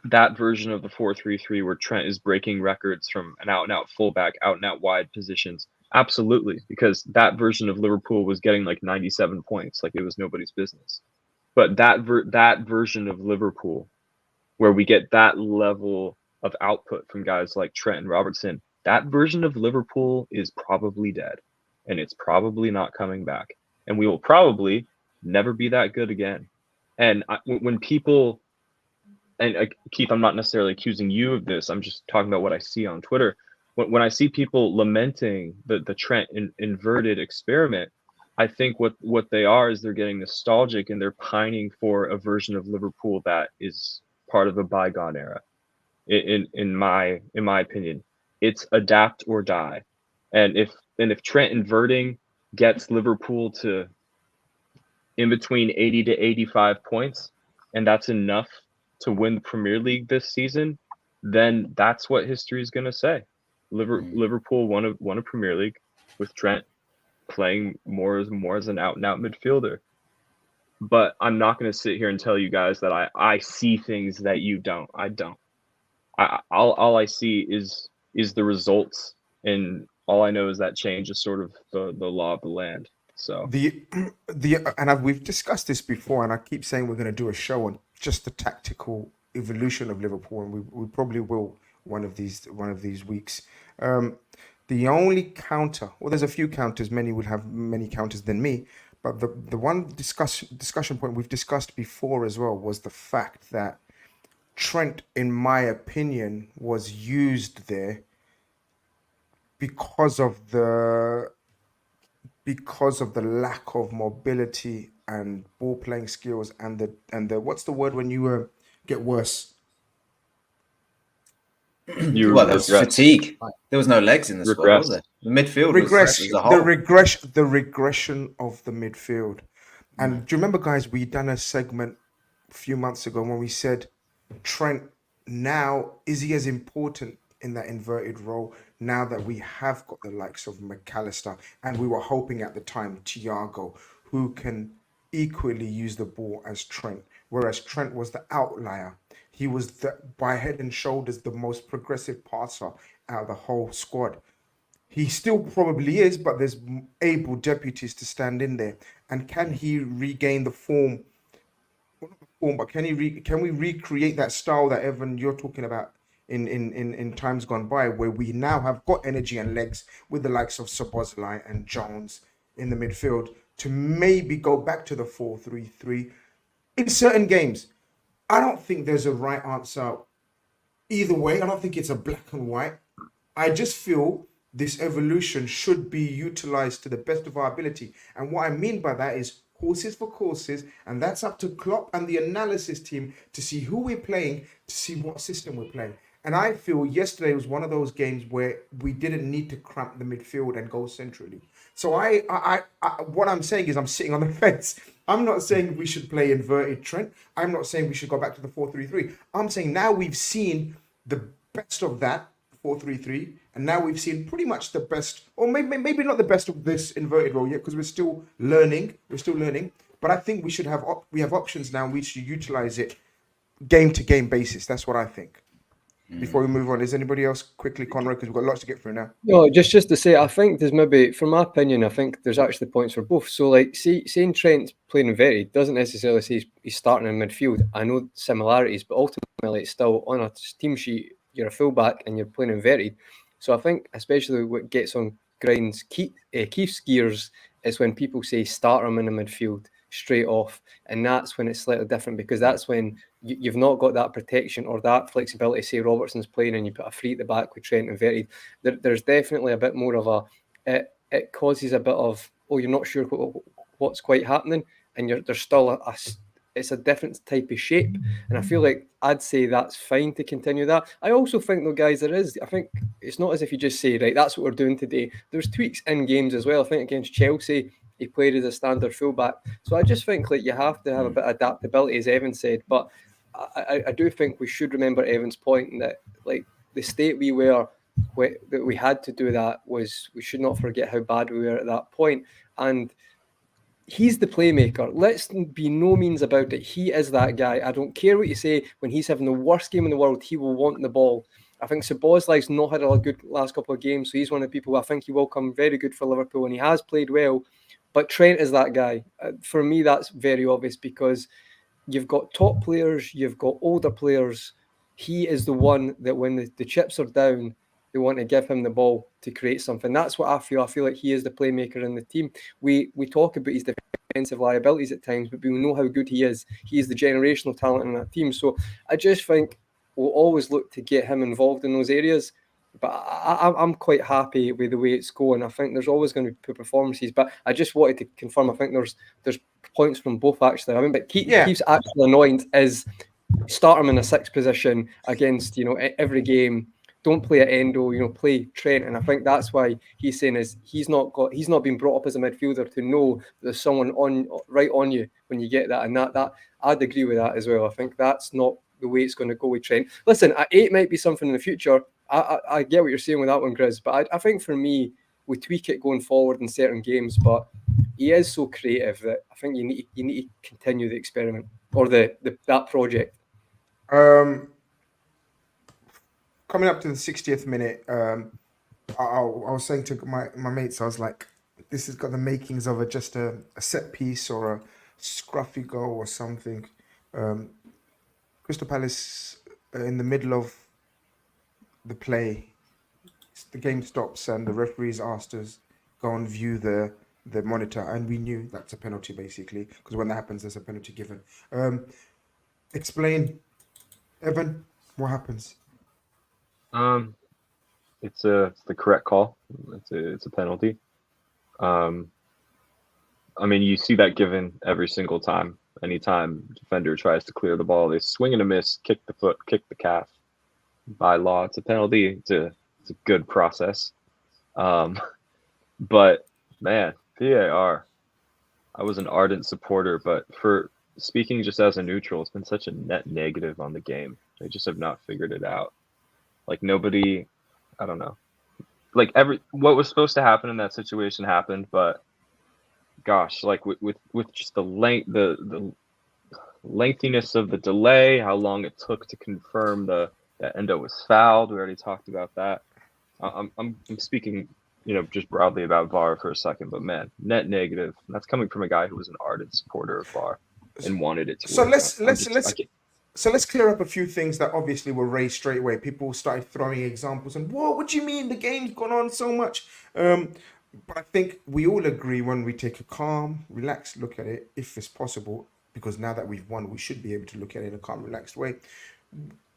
that version of the 4-3-3 where Trent is breaking records from an out-and-out fullback, out-and-out wide positions? Absolutely, because that version of Liverpool was getting like 97 points, like it was nobody's business. But that version of Liverpool, where we get that level of output from guys like Trent and Robertson, that version of Liverpool is probably dead, and it's probably not coming back. And we will probably never be that good again. And when people, and Keith, I'm not necessarily accusing you of this, I'm just talking about what I see on Twitter. When I see people lamenting the Trent inverted experiment, I think what they are is they're getting nostalgic and they're pining for a version of Liverpool that is part of a bygone era. In my opinion, it's adapt or die. And if Trent inverting gets Liverpool to in between 80 to 85 points, and that's enough to win the Premier League this season, then that's what history is going to say. Liverpool won a Premier League with Trent playing more as an out-and-out midfielder. But I'm not going to sit here and tell you guys that I see things that you don't. I don't. All I see is the results, and all I know is that change is sort of the law of the land. So we've discussed this before, and I keep saying we're going to do a show on just the tactical evolution of Liverpool, and we probably will one of these weeks. The only counter, well, there's a few counters. Many would have many counters than me, but the one discussion point we've discussed before as well was the fact that Trent, in my opinion, was used there because of the lack of mobility and ball playing skills and the what's the word when you get worse? There was fatigue. There was no legs in the squad, was there? The midfield was a whole. The regression of the midfield. And do you remember, guys, we done a segment a few months ago when we said Trent now, is he as important in that inverted role now that we have got the likes of McAllister, and we were hoping at the time Thiago, who can equally use the ball as Trent, whereas Trent was the outlier. He was by head and shoulders the most progressive passer out of the whole squad. He still probably is, but there's able deputies to stand in there. And can he regain the form? Well, not the form, but can we recreate that style that Evan you're talking about in times gone by, where we now have got energy and legs with the likes of Szoboszlai and Jones in the midfield to maybe go back to the 4-3-3 in certain games? I don't think there's a right answer either way. I don't think it's a black and white. I just feel this evolution should be utilized to the best of our ability. And what I mean by that is courses for courses, and that's up to Klopp and the analysis team to see who we're playing, to see what system we're playing. And I feel yesterday was one of those games where we didn't need to cramp the midfield and go centrally, So what I'm saying is I'm sitting on the fence. I'm not saying we should play inverted Trent. I'm not saying we should go back to the 4-3-3. I'm saying now we've seen the best of that 4-3-3, and now we've seen pretty much the best, or maybe not the best of this inverted role yet, because we're still learning. But I think we have options now, and we should utilize it game to game basis. That's what I think. Before we move on, is anybody else quickly, Conrad? Because we've got lots to get through now. No, just to say, I think there's maybe, from my opinion, I think there's actually points for both. So, like, saying Trent's playing inverted doesn't necessarily say he's starting in midfield. I know similarities, but ultimately, it's still on a team sheet. You're a fullback and you're playing inverted. So, I think especially what gets on Keith's gears is when people say start him in the midfield straight off, and that's when it's slightly different, because that's when you've not got that protection or that flexibility. Say Robertson's playing and you put a free at the back with Trent inverted, there's definitely a bit more of it causes a bit of, you're not sure what's quite happening, and there's still it's a different type of shape, and I feel like I'd say that's fine to continue that. I also think, though, guys, I think it's not as if you just say, right, that's what we're doing today. There's tweaks in games as well. I think against Chelsea, he played as a standard fullback. So I just think, like, you have to have a bit of adaptability, as Evan said. But I do think we should remember Evan's point, that, like, the state we were, that we had to do that, was we should not forget how bad we were at that point. And he's the playmaker. Let's be no means about it. He is that guy. I don't care what you say. When he's having the worst game in the world, he will want the ball. I think Szoboszlai's not had a good last couple of games, so he's one of the people I think he will come very good for Liverpool, and he has played well. But Trent is that guy. For me, that's very obvious, because you've got top players, you've got older players. He is the one that when the chips are down, they want to give him the ball to create something. That's what I feel. I feel like he is the playmaker in the team. We talk about his defensive liabilities at times, but we know how good he is. He is the generational talent in that team. So I just think we'll always look to get him involved in those areas. But I'm quite happy with the way it's going. I think there's always going to be poor performances, but I just wanted to confirm. I think there's points from both, actually. I mean, but Keith's actually annoying is start him in a sixth position against, every game. Don't play at Endo, play Trent. And I think that's why he's saying is he's not been brought up as a midfielder to know there's someone right on you when you get that. And that I'd agree with that as well. I think that's not the way it's going to go with Trent. Listen, at 8 might be something in the future. I get what you're saying with that one, Grizz, but I think for me, we tweak it going forward in certain games, but he is so creative that I think you need to continue the experiment or that project. Coming up to the 60th minute, I was saying to my mates, I was like, this has got the makings of just a set piece or a scruffy goal or something. Crystal Palace in the middle of the play, the game stops and the referees asked us go and view the monitor, and we knew that's a penalty basically, because when that happens there's a penalty given. Explain, Evan, what happens? It's the correct call. It's a penalty. I mean, you see that given every single time. Anytime defender tries to clear the ball, they swing and a miss, kick the foot, kick the calf. By law, it's a penalty. It's a good process. But man, VAR, I was an ardent supporter, but for speaking just as a neutral, it's been such a net negative on the game. They just have not figured it out. Like nobody, I don't know. Like what was supposed to happen in that situation happened, but gosh, like with just the lengthiness of the delay, how long it took to confirm that Endo was fouled. We already talked about that. I'm speaking, just broadly about VAR for a second, but man, net negative. That's coming from a guy who was an ardent supporter of VAR and wanted it to. So let's clear up a few things that obviously were raised straight away. People started throwing examples and, what do you mean the game's gone on so much? But I think we all agree when we take a calm, relaxed look at it, if it's possible, because now that we've won, we should be able to look at it in a calm, relaxed way.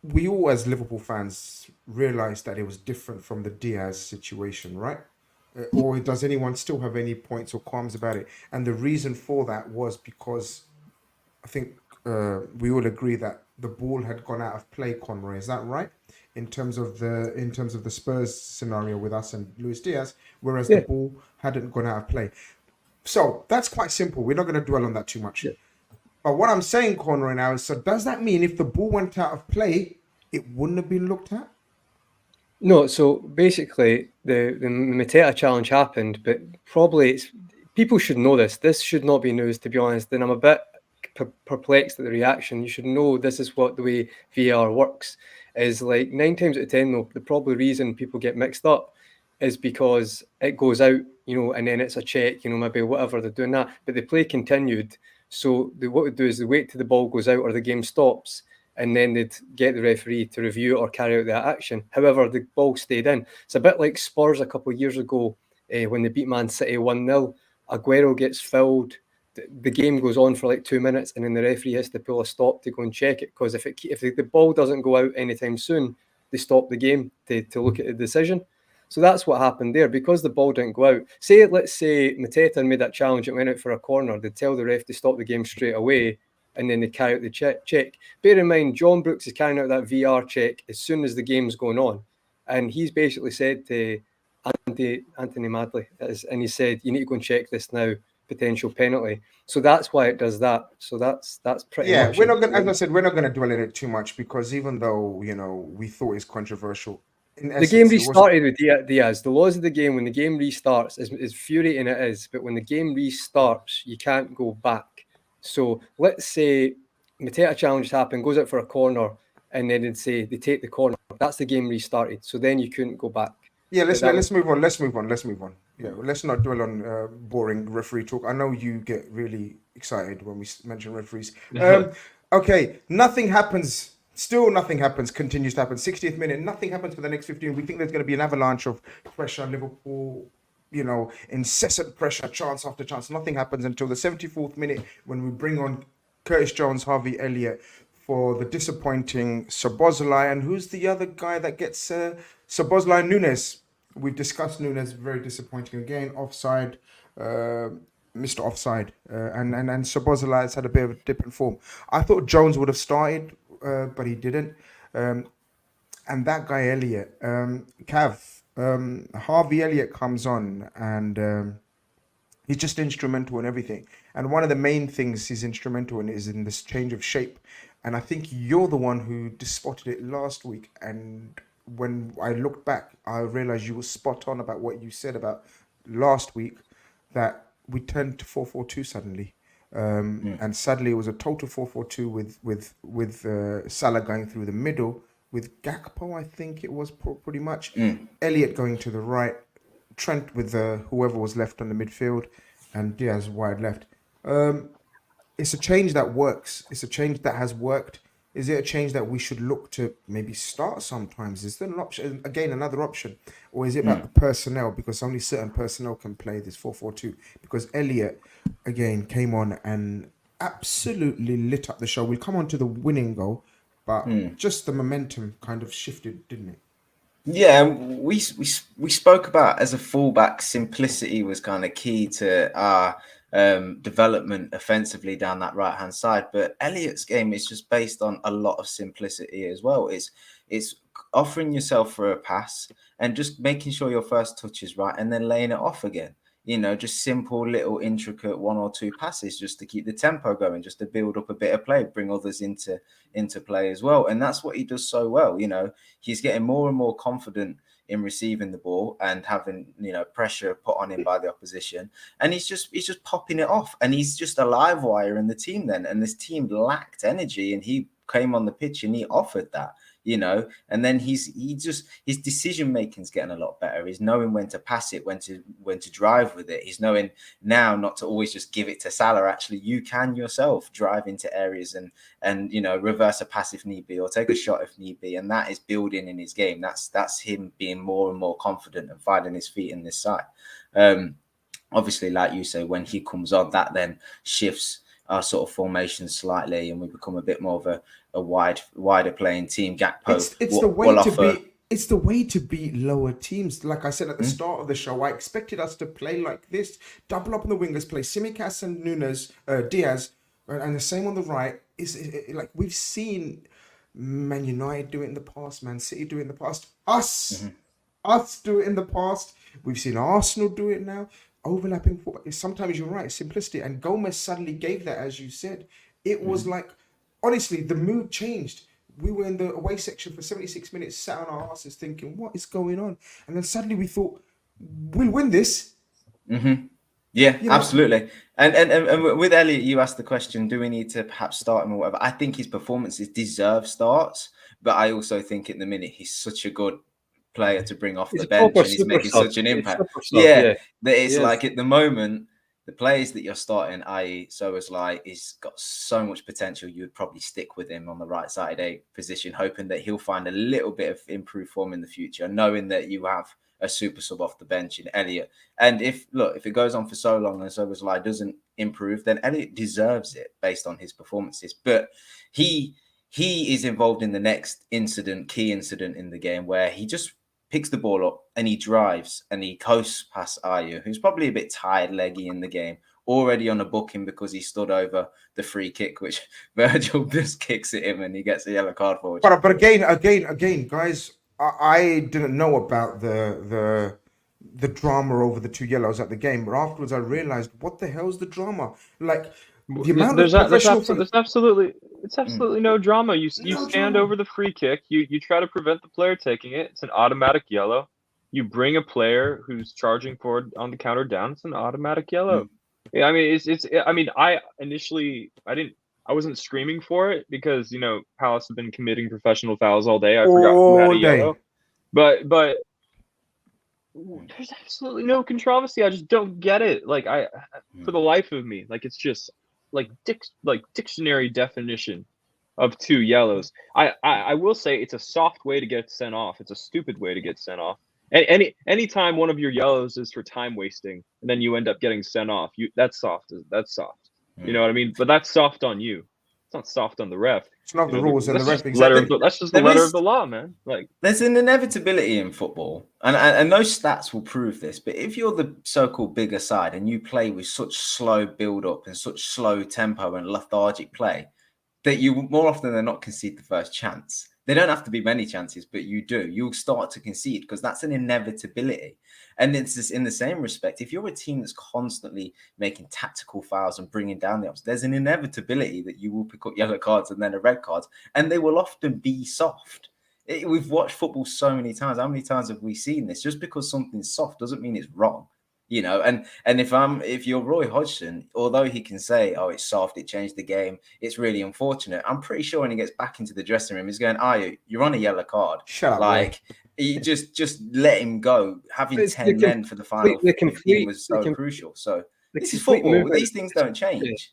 We all, as Liverpool fans, realised that it was different from the Diaz situation, right? Or does anyone still have any points or qualms about it? And the reason for that was because I think we all agree that the ball had gone out of play, Conroy. Is that right? In terms of the Spurs scenario with us and Luis Diaz, whereas the ball hadn't gone out of play. So that's quite simple. We're not going to dwell on that too much. Yeah. But what I'm saying, Conroy, now is, so does that mean if the ball went out of play, it wouldn't have been looked at? No, so basically the Mateta challenge happened, but probably people should know this. This should not be news, to be honest. And I'm a bit perplexed at the reaction. You should know this is what the way VAR works. Is like 9 times out of 10, though, the probably reason people get mixed up is because it goes out, and then it's a check, maybe whatever they're doing that, but the play continued. So what we do is they wait till the ball goes out or the game stops, and then they'd get the referee to review or carry out that action. However, the ball stayed in. It's a bit like Spurs a couple of years ago when they beat Man City 1-0. Aguero gets fouled. The game goes on for like 2 minutes, and then the referee has to pull a stop to go and check it, because if the ball doesn't go out anytime soon, they stop the game to look at the decision. So that's what happened there, because the ball didn't go out. Let's say Mateta made that challenge, it went out for a corner, they'd tell the ref to stop the game straight away, and then they carry out the check. Bear in mind, John Brooks is carrying out that VR check as soon as the game's going on. And he's basically said to Anthony Madley, and he said, you need to go and check this now, potential penalty. So that's why it does that. So that's pretty much. Yeah, we're not going to, as I said, we're not going to dwell in it too much, because even though, we thought it's controversial, the game restarted with Diaz. The laws of the game, when the game restarts, as infuriating it is, but when the game restarts, you can't go back. So let's say Mateta challenge happened, goes out for a corner, and then they'd say they take the corner. That's the game restarted. So then you couldn't go back. Yeah, let's move on. Let's move on. Yeah, let's not dwell on boring referee talk. I know you get really excited when we mention referees. Okay, nothing happens. Still nothing happens, continues to happen. 60th minute, nothing happens for the next 15. We think there's going to be an avalanche of pressure on Liverpool, incessant pressure, chance after chance. Nothing happens until the 74th minute, when we bring on Curtis Jones, Harvey Elliott for the disappointing Szoboszlai. And who's the other guy that gets Szoboszlai? Nunes. We've discussed Nunes, very disappointing again, offside, Mr. Offside. And Szoboszlai has had a bit of a dip in form. I thought Jones would have started, but he didn't. And that guy Elliott, Harvey Elliott comes on, and he's just instrumental in everything. And one of the main things he's instrumental in is in this change of shape. And I think you're the one who spotted it last week. And when I looked back, I realized you were spot on about what you said about last week, that we turned to 4-4-2 suddenly. And sadly, it was a total 4-4-2 with Salah going through the middle, with Gakpo, I think it was pretty much. Elliott going to the right, Trent with whoever was left on the midfield, and Diaz wide left. It's a change that works. It's a change that has worked. Is it a change that we should look to maybe start sometimes? Is there an option, again, another option? Or is it about the personnel? Because only certain personnel can play this 4-4-2. Because Elliott, again, came on and absolutely lit up the show. We'll come on to the winning goal, but just the momentum kind of shifted, didn't it? Yeah, we spoke about, as a fullback, simplicity was kind of key to our development offensively down that right hand side. But Elliott's game is just based on a lot of simplicity as well. It's offering yourself for a pass and just making sure your first touch is right, and then laying it off again. Just simple little intricate 1 or 2 passes just to keep the tempo going, just to build up a bit of play, bring others into play as well. And that's what he does so well. He's getting more and more confident in receiving the ball and having, pressure put on him by the opposition. And he's just popping it off. And he's just a live wire in the team then. And this team lacked energy, and he came on the pitch and he offered that. And then his decision making's getting a lot better. He's knowing when to pass it, when to drive with it. He's knowing now not to always just give it to Salah. Actually, you can yourself drive into areas and reverse a pass if need be, or take a shot if need be. And that is building in his game. That's him being more and more confident and finding his feet in this side. Obviously, like you say, when he comes on, that then shifts our sort of formation slightly, and we become a bit more of a wider playing team. Gakpo, it's the way to beat lower teams. Like I said at the start of the show, I expected us to play like this, double up on the wingers, play Tsimikas and Diaz, and the same on the right, like we've seen Man United do it in the past, Man City do it in the past, us do it in the past. We've seen Arsenal do it now. Overlapping football. Sometimes you're right, simplicity. And Gomez suddenly gave that, as you said. It was like, honestly, the mood changed. We were in the away section for 76 minutes, sat on our asses thinking, what is going on? And then suddenly we thought, we'll win this. Yeah, absolutely. And with Elliot, you asked the question, do we need to perhaps start him or whatever? I think his performances deserve starts, but I also think at the minute he's such a good player to bring off the bench, and he's making such an impact. That it's like at the moment, the players that you're starting, i.e. Szoboszlai, he's got so much potential. You would probably stick with him on the right side A position, hoping that he'll find a little bit of improved form in the future, knowing that you have a super sub off the bench in Elliot. And if it goes on for so long and Szoboszlai doesn't improve, then Elliot deserves it based on his performances. But he is involved in the next key incident in the game, where he just picks the ball up and he drives and he coasts past Ayew, who's probably a bit tired, leggy in the game, already on a booking because he stood over the free kick, which Virgil just kicks at him and he gets a yellow card for it. But again, guys, I didn't know about the drama over the 2 yellows at the game, but afterwards I realized, what the hell's the drama? Like, the amount of professional... There's absolutely no drama. You stand over the free kick. You try to prevent the player taking it. It's an automatic yellow. You bring a player who's charging forward on the counter down. It's an automatic yellow. Yeah, I mean, I wasn't screaming for it because Palace have been committing professional fouls all day. I forgot who had a yellow, but there's absolutely no controversy. I just don't get it. Like for the life of me, like it's just like dictionary definition of 2 yellows. I will say it's a soft way to get sent off. It's a stupid way to get sent off. Anytime one of your yellows is for time wasting and then you end up getting sent off, that's soft. That's soft. You know what I mean? But that's soft on you. It's not soft on the ref. It's not the rules and the ref. That's just the letter of the law, man. Like, there's an inevitability in football, and those stats will prove this. But if you're the so-called bigger side and you play with such slow build-up and such slow tempo and lethargic play, that you more often than not concede the first chance. They don't have to be many chances, but you do. You'll start to concede because that's an inevitability. And it's just in the same respect, if you're a team that's constantly making tactical fouls and bringing down the opposition, there's an inevitability that you will pick up yellow cards and then a red card, and they will often be soft. We've watched football so many times. How many times have we seen this? Just because something's soft doesn't mean it's wrong. And if you're Roy Hodgson, although he can say, oh, it's soft, it changed the game, it's really unfortunate, I'm pretty sure when he gets back into the dressing room, he's going, you're on a yellow card. Shut up. Like, you just let him go. Having 10 men for the final 15 was so crucial. So this is football. These things don't change,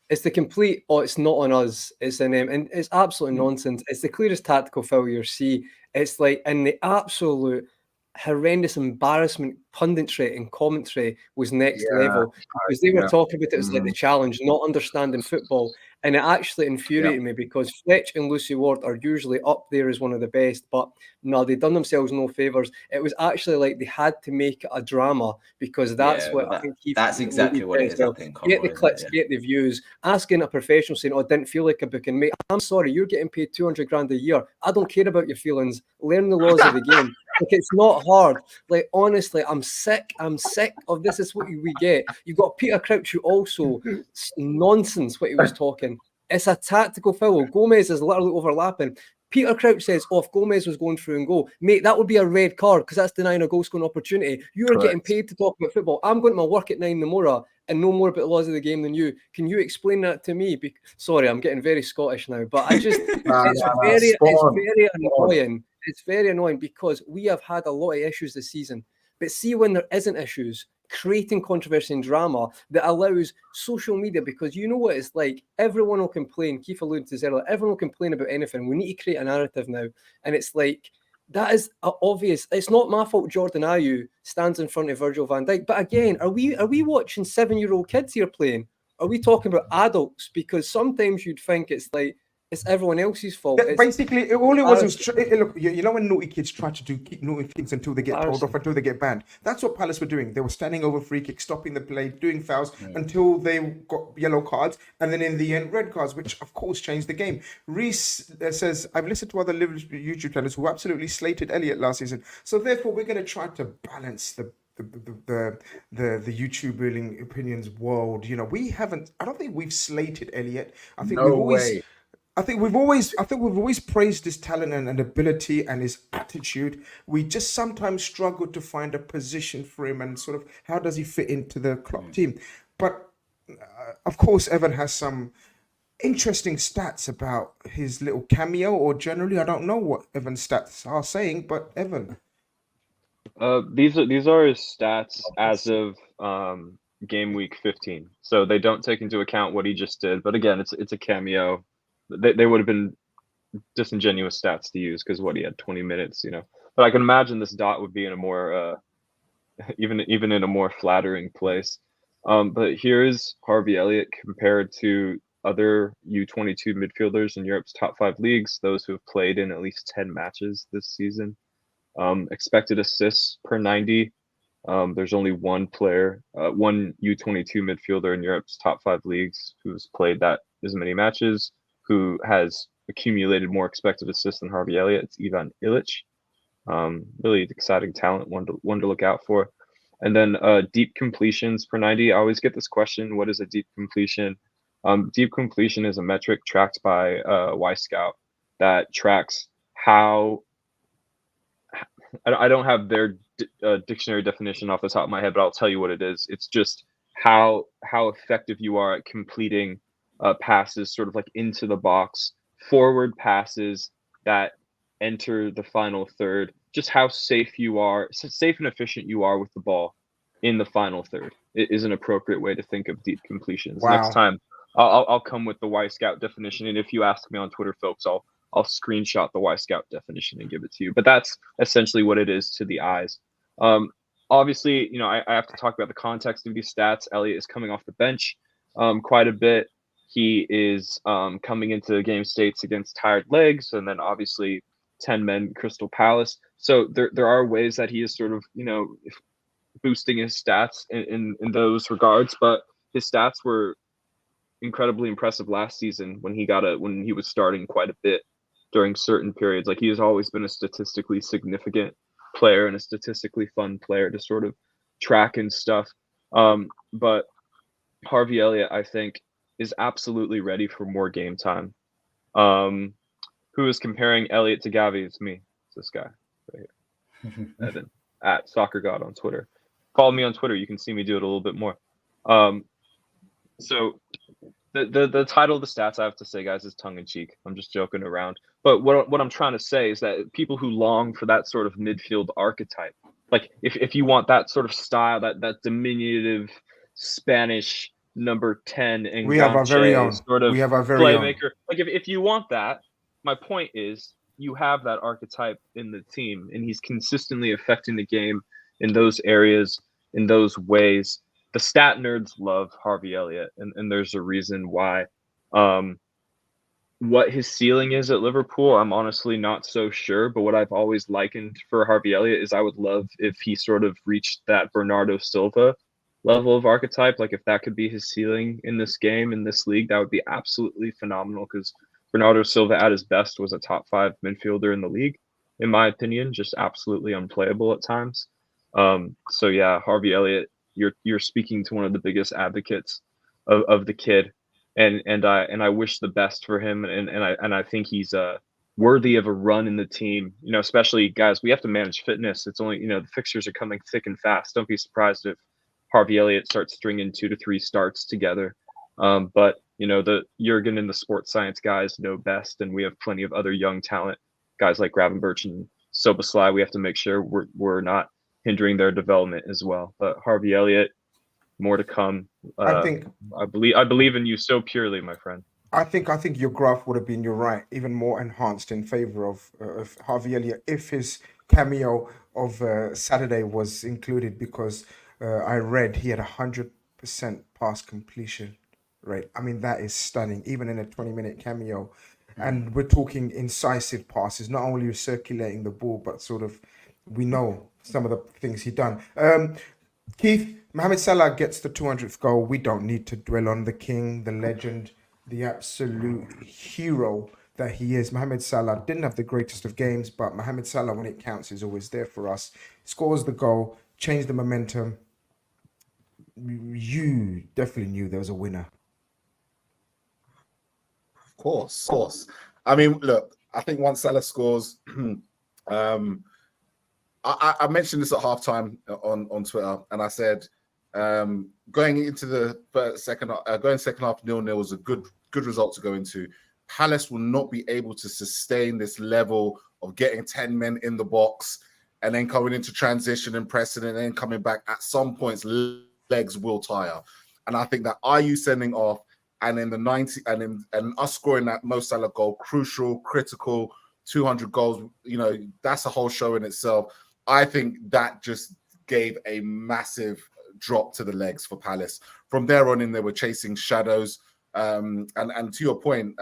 It's the complete, it's not on us. It's an and it's absolute nonsense. It's the clearest tactical foul you'll see. It's like in the absolute horrendous embarrassment punditry and commentary was next level, because they were talking about it as like the challenge, not understanding football, and it actually infuriated me because Fletch and Lucy Ward are usually up there as one of the best, but no, they've done themselves no favours. It was actually like they had to make it a drama, because that's what I think that's exactly what it is. Get the clicks, get the views, asking a professional saying, it didn't feel like a booking, mate, I'm sorry, you're getting paid 200 grand a year, I don't care about your feelings, learn the laws of the game. Like, it's not hard. Like, honestly, I'm sick of this. Is what we get. You've got Peter Crouch, who also nonsense what he was talking. It's a tactical foul. Gomez is literally overlapping. Peter Crouch says, if Gomez was going through and go, mate, that would be a red card because that's denying a goal-scoring opportunity. You are getting paid to talk about football. I'm going to my work at 9 in the morning and know more about the laws of the game than you. Can you explain that to me? Sorry, I'm getting very Scottish now, but I just, it's very annoying. It's very annoying because we have had a lot of issues this season. But see, when there isn't issues, creating controversy and drama that allows social media, because you know what it's like, everyone will complain. Keith alluded to this earlier, everyone will complain about anything. We need to create a narrative now. And it's like, that is obvious. It's not my fault Jordan Ayew stands in front of Virgil van Dijk. But again, are we watching 7-year-old kids here playing? Are we talking about adults? Because sometimes you'd think it's like, It's everyone else's fault. It's Basically, all it was look. You know when naughty kids try to keep naughty things until they get told off, until they get banned. That's what Palace were doing. They were standing over free kicks, stopping the play, doing fouls until they got yellow cards, and then in the end red cards, which of course changed the game. Reese says, "I've listened to other Liverpool YouTube channels who absolutely slated Elliott last season, so therefore we're going to try to balance the YouTube ruling opinions world. You know, we haven't. I don't think we've slated Elliott. I think we've always." I think we've always praised his talent and ability and his attitude. We just sometimes struggle to find a position for him and sort of how does he fit into the Klopp team. But of course, Evan has some interesting stats about his little cameo, or generally, I don't know what Evan's stats are saying, but Evan. These are his stats as of game week 15. So they don't take into account what he just did. But again, it's a cameo. They would have been disingenuous stats to use because he had 20 minutes, you know. But I can imagine this dot would be in a more even in a more flattering place. But here is Harvey Elliott compared to other U22 midfielders in Europe's top 5 leagues, those who have played in at least 10 matches this season. Expected assists per 90. There's only one player, one U22 midfielder in Europe's top 5 leagues who's played that as many matches, who has accumulated more expected assists than Harvey Elliott. It's Ivan Ilić. Really exciting talent, one to look out for. And then deep completions per 90. I always get this question: what is a deep completion? Deep completion is a metric tracked by Y-Scout that tracks how. I don't have their dictionary definition off the top of my head, but I'll tell you what it is. It's just how effective you are at completing passes sort of like into the box, forward passes that enter the final third, just how safe and efficient you are with the ball in the final third. It is an appropriate way to think of deep completions. Wow. Next time I'll come with the Y-Scout definition, and if you ask me on Twitter, folks, I'll screenshot the Y-Scout definition and give it to you. But that's essentially what it is to the eyes. Obviously, you know, I have to talk about the context of these stats. Elliott is coming off the bench quite a bit. He is coming into game states against tired legs, and then obviously 10 men Crystal Palace. So there are ways that he is sort of, you know, boosting his stats in those regards. But his stats were incredibly impressive last season when he was starting quite a bit during certain periods. Like, he has always been a statistically significant player and a statistically fun player to sort of track and stuff. But Harvey Elliott, I think, is absolutely ready for more game time. Who is comparing Elliott to Gavi? It's me. It's this guy right here. Evan at Soccer God on Twitter. Follow me on Twitter. You can see me do it a little bit more. So the title of the stats, I have to say, guys, is tongue in cheek. I'm just joking around. But what I'm trying to say is that people who long for that sort of midfield archetype, like if you want that sort of style, that diminutive Spanish number 10 and we have our very own sort of playmaker. Like if you want that, my point is you have that archetype in the team, and he's consistently affecting the game in those areas, in those ways. The stat nerds love Harvey Elliott, and there's a reason why. What his ceiling is at Liverpool, I'm honestly not so sure. But what I've always likened for Harvey Elliott is I would love if he sort of reached that Bernardo Silva level of archetype. Like, if that could be his ceiling in this game, in this league, that would be absolutely phenomenal, because Bernardo Silva at his best was a top 5 midfielder in the league, in my opinion, just absolutely unplayable at times. So yeah, Harvey Elliott, you're speaking to one of the biggest advocates of the kid, and I wish the best for him, and I think he's worthy of a run in the team. You know, especially, guys, we have to manage fitness. It's only, you know, the fixtures are coming thick and fast. Don't be surprised if Harvey Elliott starts stringing 2 to 3 starts together. But you know, the Jurgen and the sports science guys know best, and we have plenty of other young talent, guys like Gravenberch and Soboslai. We have to make sure we're not hindering their development as well. But Harvey Elliott, more to come. I believe in you so purely, my friend. I think your graph would have been, you're right, even more enhanced in favor of Harvey Elliott if his cameo of Saturday was included, because I read he had 100% pass completion rate. I mean, that is stunning, even in a 20-minute cameo. And we're talking incisive passes, not only circulating the ball, but sort of we know some of the things he done. Keith, Mohamed Salah gets the 200th goal. We don't need to dwell on the king, the legend, the absolute hero that he is. Mohamed Salah didn't have the greatest of games, but Mohamed Salah, when it counts, is always there for us. Scores the goal, changed the momentum. You definitely knew there was a winner. Of course. I mean, look, I think once Salah scores, I mentioned this at halftime on Twitter, and I said going into the second half 0-0 was a good result to go into. Palace will not be able to sustain this level of getting 10 men in the box and then coming into transition and pressing and then coming back. At some points, legs will tire, and I think that you sending off and in the 90 and us scoring that Mo Salah goal, crucial, critical, 200 goals. You know, that's a whole show in itself. I think that just gave a massive drop to the legs for Palace. From there on in, they were chasing shadows. And to your point,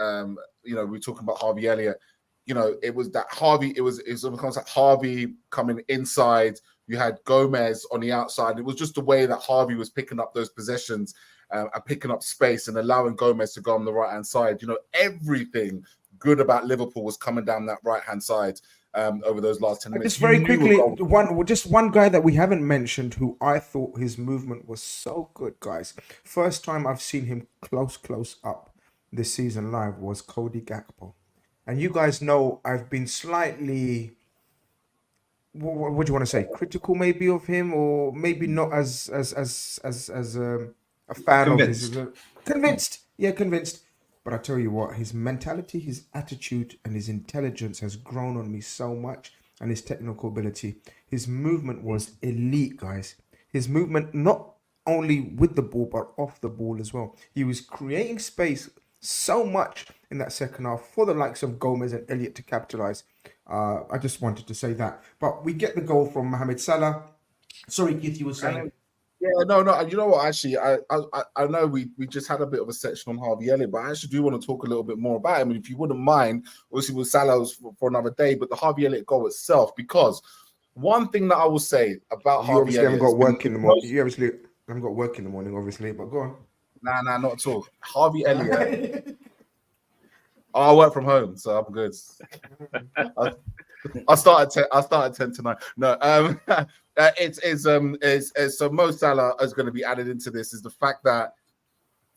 you know, we're talking about Harvey Elliott. You know, it was that Harvey. It was almost like Harvey coming inside. You had Gomez on the outside. It was just the way that Harvey was picking up those possessions and picking up space and allowing Gomez to go on the right hand side. You know, everything good about Liverpool was coming down that right hand side. Over those last 10 minutes. Just very quickly, one guy that we haven't mentioned who I thought his movement was so good, guys. First time I've seen him close up this season live was Cody Gakpo. And you guys know I've been slightly, what do you want to say, critical maybe of him, or maybe not as a fan Convinced. of his. Convinced. But I tell you what, his mentality, his attitude, and his intelligence has grown on me so much, and his technical ability. His movement was elite, guys. His movement, not only with the ball, but off the ball as well. He was creating space so much in that second half for the likes of Gomez and Elliott to capitalize. I just wanted to say that. But we get the goal from Mohamed Salah. Sorry, Keith, you were saying... Yeah, no. You know what? Actually, I know we just had a bit of a section on Harvey Elliott, but I actually do want to talk a little bit more about him. And if you wouldn't mind, obviously with Salah's for another day, but the Harvey Elliott goal itself, because one thing that I will say about Harvey Elliott, haven't got work in the morning. You obviously haven't got work in the morning, obviously, but go on. Nah, not at all. Harvey Elliott. I work from home, so I'm good. I start at 10 tonight. No, so Mo Salah is going to be added into this. Is the fact that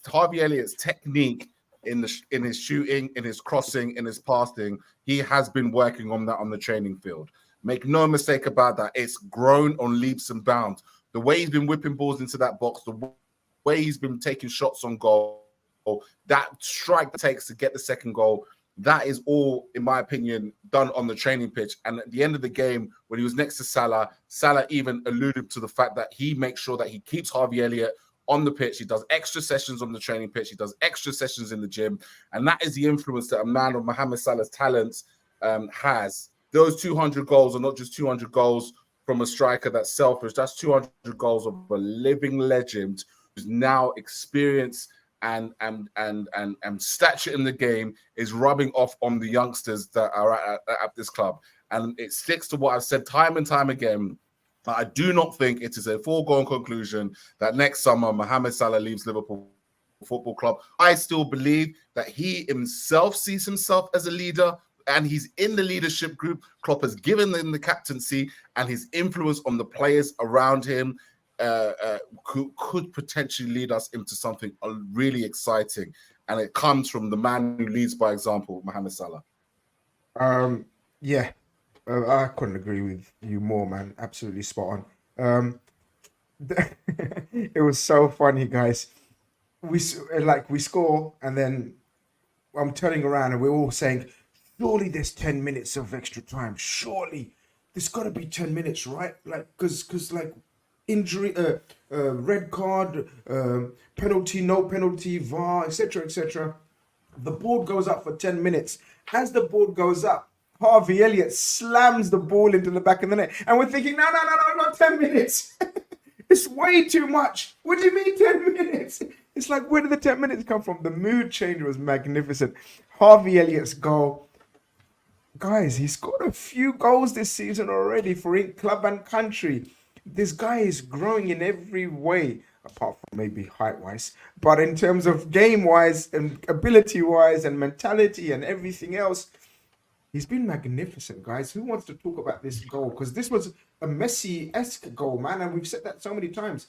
Harvey Elliott's technique in his shooting, in his crossing, in his passing, he has been working on that on the training field. Make no mistake about that. It's grown on leaps and bounds. The way he's been whipping balls into that box, the way he's been taking shots on goal, that strike that takes to get the second goal. That is all, in my opinion, done on the training pitch. And at the end of the game, when he was next to Salah, Salah even alluded to the fact that he makes sure that he keeps Harvey Elliott on the pitch. He does extra sessions on the training pitch. He does extra sessions in the gym. And that is the influence that a man of Mohamed Salah's talents has. Those 200 goals are not just 200 goals from a striker that's selfish. That's 200 goals of a living legend who's now experienced and stature in the game is rubbing off on the youngsters that are at this club. And it sticks to what I've said time and time again. I do not think it is a foregone conclusion that next summer Mohamed Salah leaves Liverpool Football Club. I still believe that he himself sees himself as a leader, and he's in the leadership group. Klopp has given him the captaincy, and his influence on the players around him could potentially lead us into something really exciting. And it comes from the man who leads by example, Mohamed Salah. I couldn't agree with you more, man. Absolutely spot on. It was so funny, guys. We score, and then I'm turning around, and we're all saying, surely there's 10 minutes of extra time. Surely there's got to be 10 minutes, right? Like, because like injury, red card, penalty, no penalty, VAR, etc. The board goes up for 10 minutes. As the board goes up, Harvey Elliott slams the ball into the back of the net. And we're thinking, no, not 10 minutes. It's way too much. What do you mean 10 minutes? It's like, where did the 10 minutes come from? The mood change was magnificent. Harvey Elliott's goal. Guys, he scored a few goals this season already for club and country. This guy is growing in every way, apart from maybe height-wise. But in terms of game-wise and ability-wise and mentality and everything else, he's been magnificent, guys. Who wants to talk about this goal? Because this was a Messi-esque goal, man, and we've said that so many times.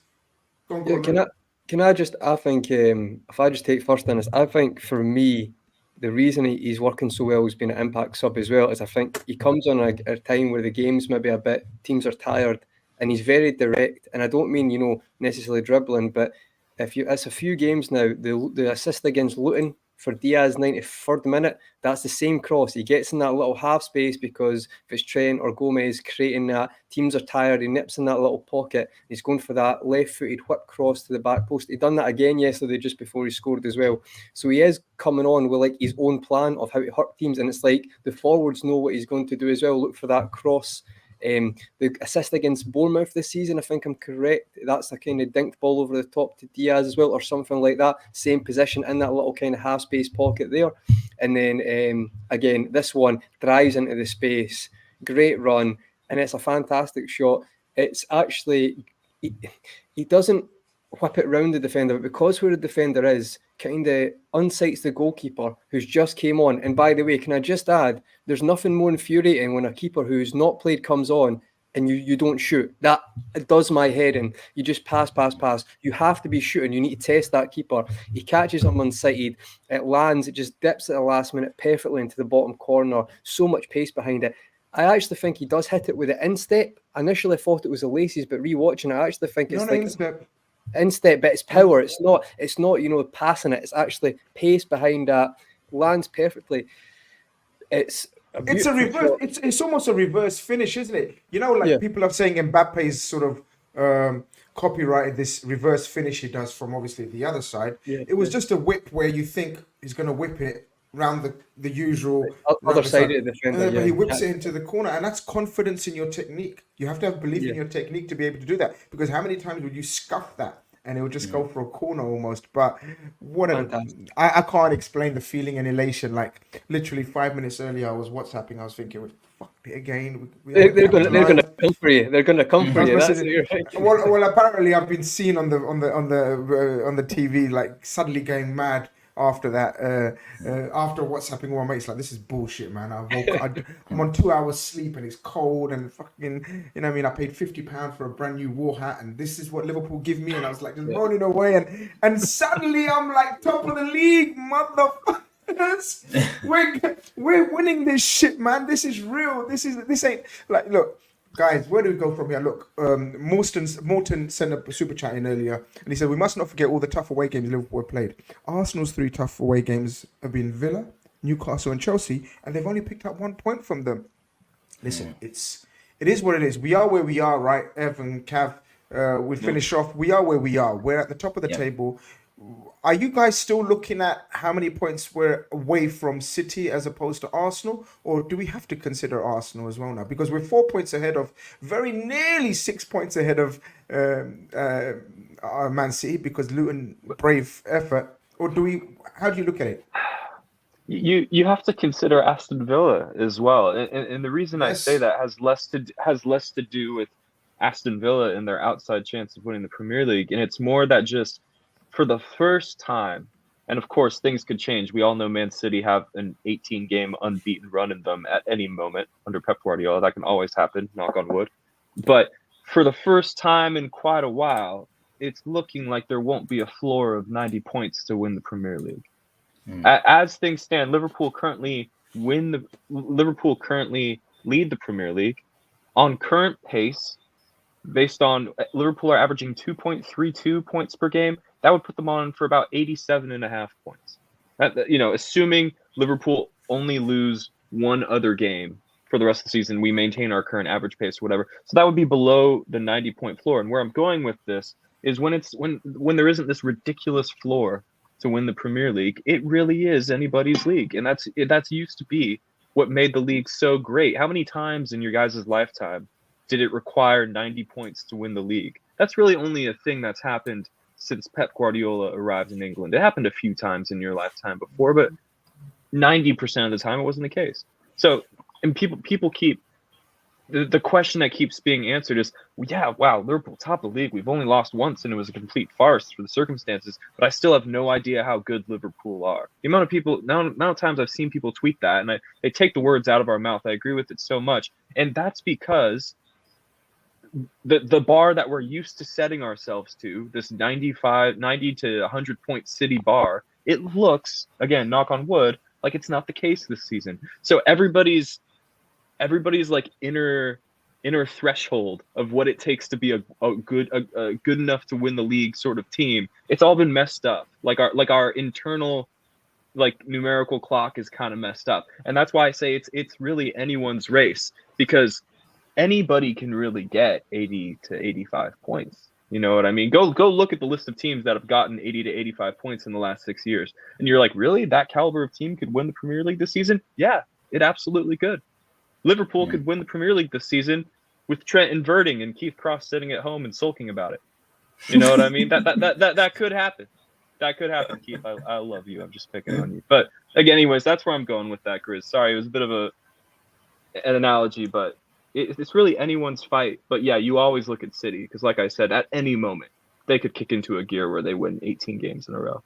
Go on, Can I just, I think, if I just take first in this, I think for me, the reason he's working so well has been an impact sub as well, is I think he comes on a time where the game's maybe a bit, teams are tired, and he's very direct. And I don't mean, necessarily dribbling, but it's a few games now, the assist against Luton for Diaz, 93rd minute, that's the same cross. He gets in that little half space because if it's Trent or Gomez creating that, teams are tired, he nips in that little pocket, he's going for that left-footed whip cross to the back post. He done that again yesterday just before he scored as well. So he is coming on with like his own plan of how to hurt teams, and it's like the forwards know what he's going to do as well. Look for that cross. The assist against Bournemouth this season, I think I'm correct, that's a kind of dinked ball over the top to Diaz as well, or something like that, same position in that little kind of half space pocket there. And then again, this one drives into the space, great run, and it's a fantastic shot. It's actually, he doesn't whip it round the defender, but because where the defender is, kind of unsights the goalkeeper who's just came on. And by the way, can I just add, there's nothing more infuriating when a keeper who's not played comes on and you don't shoot. That it does my head in. You just pass. You have to be shooting. You need to test that keeper. He catches him unsighted. It lands. It just dips at the last minute perfectly into the bottom corner. So much pace behind it. I actually think he does hit it with an instep. I initially thought it was the laces, but rewatching it, I actually think it's instep, but it's power. It's not passing it. It's actually pace behind that, lands perfectly. It's a reverse shot. It's almost a reverse finish, isn't it? People are saying Mbappe's sort of copyrighted this reverse finish he does from obviously the other side. It was just a whip where you think he's going to whip it round the usual other side of the defender, but he whips it into the corner, and that's confidence in your technique. You have to have belief in your technique to be able to do that, because how many times would you scuff that and it would just go for a corner almost? But I can't explain the feeling and elation. Like literally 5 minutes earlier, I was WhatsApping, I was thinking, we fucked it again. They're going to come for you. They're going to come for you. That's what you're thinking. Well, apparently I've been seen on the TV like suddenly going mad after that, after WhatsApping one mates, like, this is bullshit, man. I'm on 2 hours sleep and it's cold and fucking, I paid £50 for a brand new war hat and this is what Liverpool give me, and I was like just rolling away, and suddenly I'm like top of the league, motherfuckers. We're winning this shit, man. This is real. This ain't like, look. Guys, where do we go from here? Look, Morton sent a super chat in earlier, and he said, we must not forget all the tough away games Liverpool have played. Arsenal's 3 tough away games have been Villa, Newcastle and Chelsea, and they've only picked up 1 point from them. Listen, it is what it is. We are where we are, right? Evan, Cav, we finish off. We are where we are. We're at the top of the table. Are you guys still looking at how many points we're away from City as opposed to Arsenal? Or do we have to consider Arsenal as well now? Because we're 4 points ahead of, very nearly 6 points ahead of Man City, because Luton, brave effort. Or how do you look at it? You have to consider Aston Villa as well. And the reason I say that has less to do with Aston Villa and their outside chance of winning the Premier League. And it's more that just for the first time, and of course things could change. We all know Man City have an 18-game unbeaten run in them at any moment under Pep Guardiola. That can always happen, knock on wood. But for the first time in quite a while, it's looking like there won't be a floor of 90 points to win the Premier League. As things stand, Liverpool currently lead the Premier League on current pace. Based on Liverpool are averaging 2.32 points per game, that would put them on for about 87.5 points. Assuming Liverpool only lose one other game for the rest of the season, we maintain our current average pace, whatever. So that would be below the 90-point floor. And where I'm going with this is when there isn't this ridiculous floor to win the Premier League, it really is anybody's league, and that's used to be what made the league so great. How many times in your guys' lifetime did it require 90 points to win the league? That's really only a thing that's happened since Pep Guardiola arrived in England. It happened a few times in your lifetime before, but 90% of the time it wasn't the case. So, and people keep the question that keeps being answered is, yeah, wow, Liverpool top of the league. We've only lost once, and it was a complete farce for the circumstances. But I still have no idea how good Liverpool are. The amount of times I've seen people tweet that, and they take the words out of our mouth. I agree with it so much, and that's because the bar that we're used to setting ourselves to, this 90 to 100 point City bar, it looks, again, knock on wood, like it's not the case this season. So everybody's like inner threshold of what it takes to be a good enough to win the league sort of team. It's all been messed up. Like our internal like numerical clock is kind of messed up, and that's why I say it's really anyone's race, because anybody can really get 80 to 85 points. You know what I mean? Go look at the list of teams that have gotten 80 to 85 points in the last 6 years, and you're like, really, that caliber of team could win the Premier League this season? Yeah, it absolutely could. Liverpool could win the Premier League this season with Trent inverting and Keith Cross sitting at home and sulking about it. You know what I mean? That could happen. That could happen, Keith. I love you. I'm just picking on you. But again, anyways, that's where I'm going with that, Grizz. Sorry, it was a bit of an analogy, but it's really anyone's fight. But yeah, you always look at City because, like I said, at any moment they could kick into a gear where they win 18 games in a row.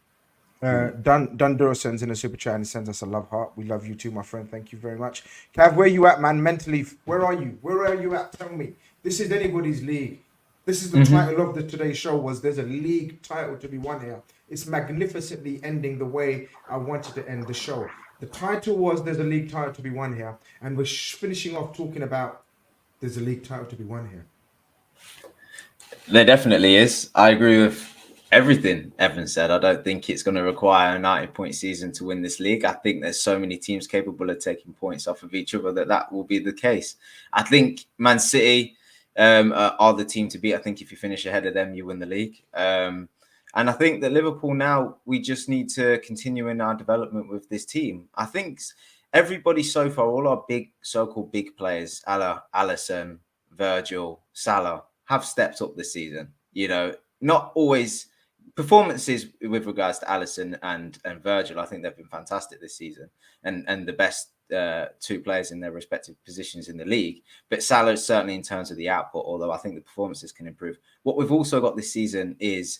Dunduro sends in a super chat and sends us a love heart. We love you too, my friend. Thank you very much. Cav, where you at, man? Mentally, where are you? Where are you at? Tell me. This is anybody's league. This is the title of today's show. Was there's a league title to be won here? It's magnificently ending the way I wanted to end the show. The title was there's a league title to be won here, and we're finishing off talking about there's a league title to be won here. There definitely is. I agree with everything Evan said. I don't think it's going to require a 90-point season to win this league. I think there's so many teams capable of taking points off of each other that will be the case. I think Man City are the team to beat. I think if you finish ahead of them, you win the league. And I think that Liverpool now, we just need to continue in our development with this team. I think everybody so far, all our so-called big players, Alisson, Virgil, Salah, have stepped up this season. You know, not always performances with regards to Alisson and Virgil. I think they've been fantastic this season and the best two players in their respective positions in the league. But Salah certainly in terms of the output, although I think the performances can improve. What we've also got this season is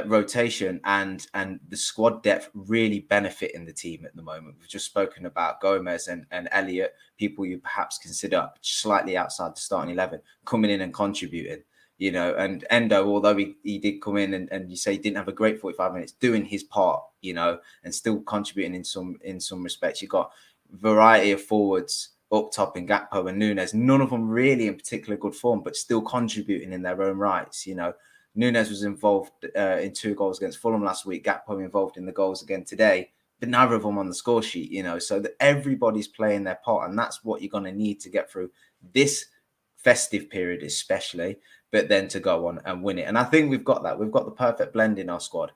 rotation and the squad depth really benefiting the team at the moment. We've just spoken about Gomez and Elliott, people you perhaps consider slightly outside the starting 11, coming in and contributing. You know, and Endo, although he did come in and you say he didn't have a great 45 minutes, doing his part, you know, and still contributing in some respects. You've got variety of forwards up top in Gakpo and Nunes, none of them really in particular good form, but still contributing in their own rights. You know, Nunes was involved in 2 goals against Fulham last week, Gakpo involved in the goals again today, but neither of them on the score sheet, you know, so that everybody's playing their part. And that's what you're going to need to get through this festive period, especially, but then to go on and win it. And I think we've got that. We've got the perfect blend in our squad.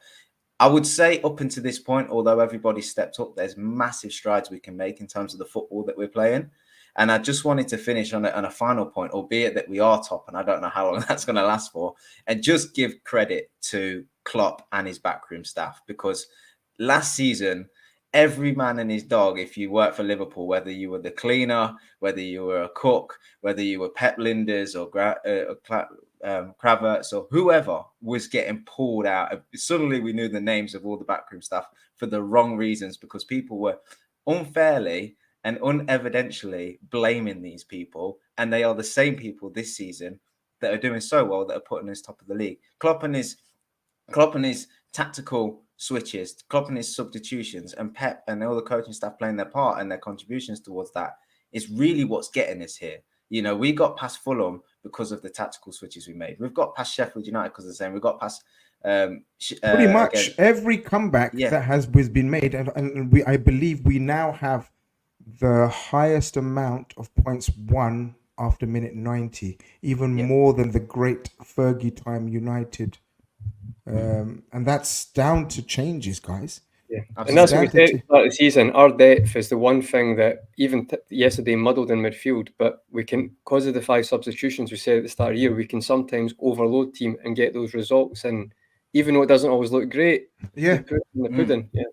I would say up until this point, although everybody stepped up, there's massive strides we can make in terms of the football that we're playing. And I just wanted to finish on a final point, albeit that we are top, and I don't know how long that's going to last for, and just give credit to Klopp and his backroom staff, because last season, every man and his dog, if you work for Liverpool, whether you were the cleaner, whether you were a cook, whether you were Pep Linders or Kravertz or whoever, was getting pulled out. Suddenly we knew the names of all the backroom staff for the wrong reasons, because people were unfairly and unevidentially blaming these people. And they are the same people this season that are doing so well, that are putting us top of the league. Klopp and his tactical switches, Klopp and his substitutions, and Pep and all the coaching staff playing their part and their contributions towards that is really what's getting us here. You know, we got past Fulham because of the tactical switches we made. We've got past Sheffield United because of the same. We got past pretty much every comeback that has been made, and I believe we now have the highest amount of points won after minute 90, even more than the great Fergie time United. And that's down to changes, guys. Yeah, and that's what we said at the start of the season. Our depth is the one thing that even yesterday muddled in midfield, but we can, because of the 5 substitutions we said at the start of the year, we can sometimes overload team and get those results. And even though it doesn't always look great. Yeah. The proof in the pudding. Yeah.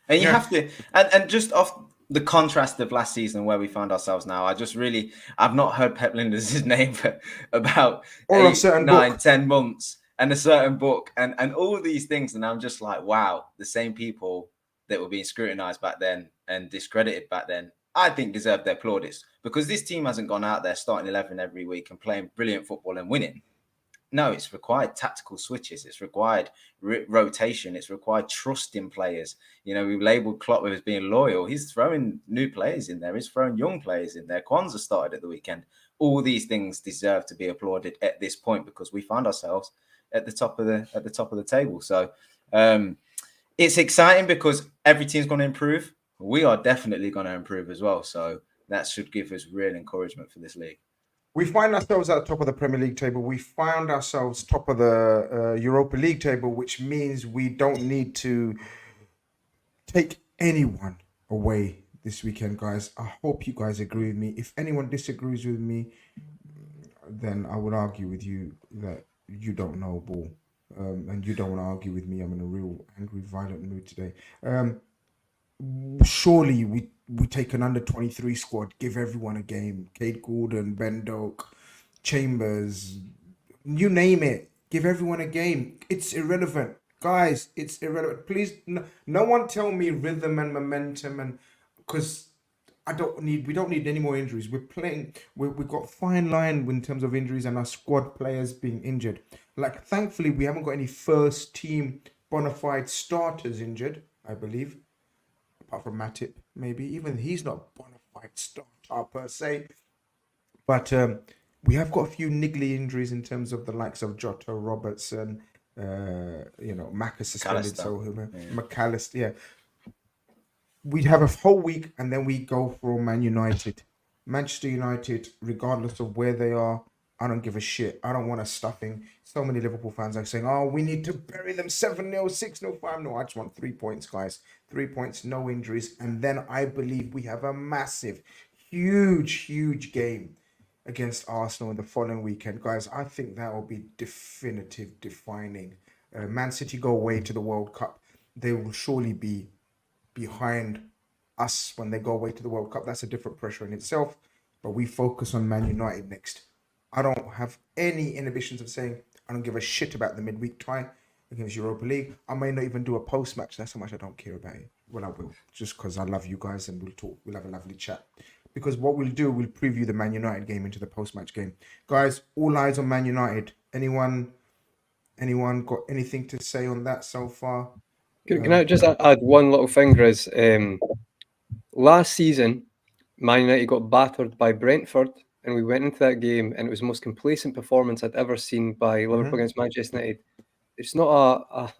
And you have to, and just off the contrast of last season where we found ourselves now, I've not heard Pep Linders' name for about Or a 8, certain 9, book. 10 months, and a certain book, and all these things, and I'm just like, wow, the same people that were being scrutinized back then and discredited back then, I think deserve their plaudits, because this team hasn't gone out there starting 11 every week and playing brilliant football and winning. No, it's required tactical switches. It's required rotation. It's required trust in players. You know, we've labelled Klopp as being loyal. He's throwing new players in there. He's throwing young players in there. Kwanzaa started at the weekend. All these things deserve to be applauded at this point, because we found ourselves at the top of the table. So it's exciting because every team's going to improve. We are definitely going to improve as well. So that should give us real encouragement for this league. We find ourselves at the top of the Premier League table. We found ourselves top of the Europa League table, which means we don't need to take anyone away this weekend, guys. I hope you guys agree with me. If anyone disagrees with me, then I would argue with you that you don't know ball. And you don't want to argue with me. I'm in a real angry, violent mood today. Surely we take an under 23 squad, give everyone a game. Cade Gordon, Ben Doak, Chambers, you name it. Give everyone a game. It's irrelevant. Guys, it's irrelevant. Please, no one tell me rhythm and momentum, and because we don't need any more injuries. We're playing, we've got fine line in terms of injuries and our squad players being injured. Like, thankfully, we haven't got any first team bona fide starters injured, I believe. Apart from Matip, maybe. Even he's not a bona fide starter per se. But we have got a few niggly injuries in terms of the likes of Jota, Robertson, Mac is suspended, so McAllister, yeah. We have a whole week and then we go for Man United. Manchester United, regardless of where they are, I don't give a shit. I don't want a stuffing. So many Liverpool fans are saying, oh, we need to bury them 7-0, 6-0, 5-0. I just want 3 points, guys. 3 points, no injuries. And then I believe we have a massive, huge game against Arsenal in the following weekend. Guys, I think that will be definitive, defining. Man City go away to the World Cup. They will surely be behind us when they go away to the World Cup. That's a different pressure in itself. But we focus on Man United next. I don't have any inhibitions of saying I don't give a shit about the midweek tie against Europa League. I may not even do a post-match. That's how much I don't care about it. Well, I will, just because I love you guys and we'll talk. We'll have a lovely chat. Because what we'll do, we'll preview the Man United game into the post-match game. Guys, all eyes on Man United. Anyone got anything to say on that so far? Can I just add one little thing, Grizz? Last season, Man United got battered by Brentford, and we went into that game, and it was the most complacent performance I'd ever seen by Liverpool against Manchester United. It's not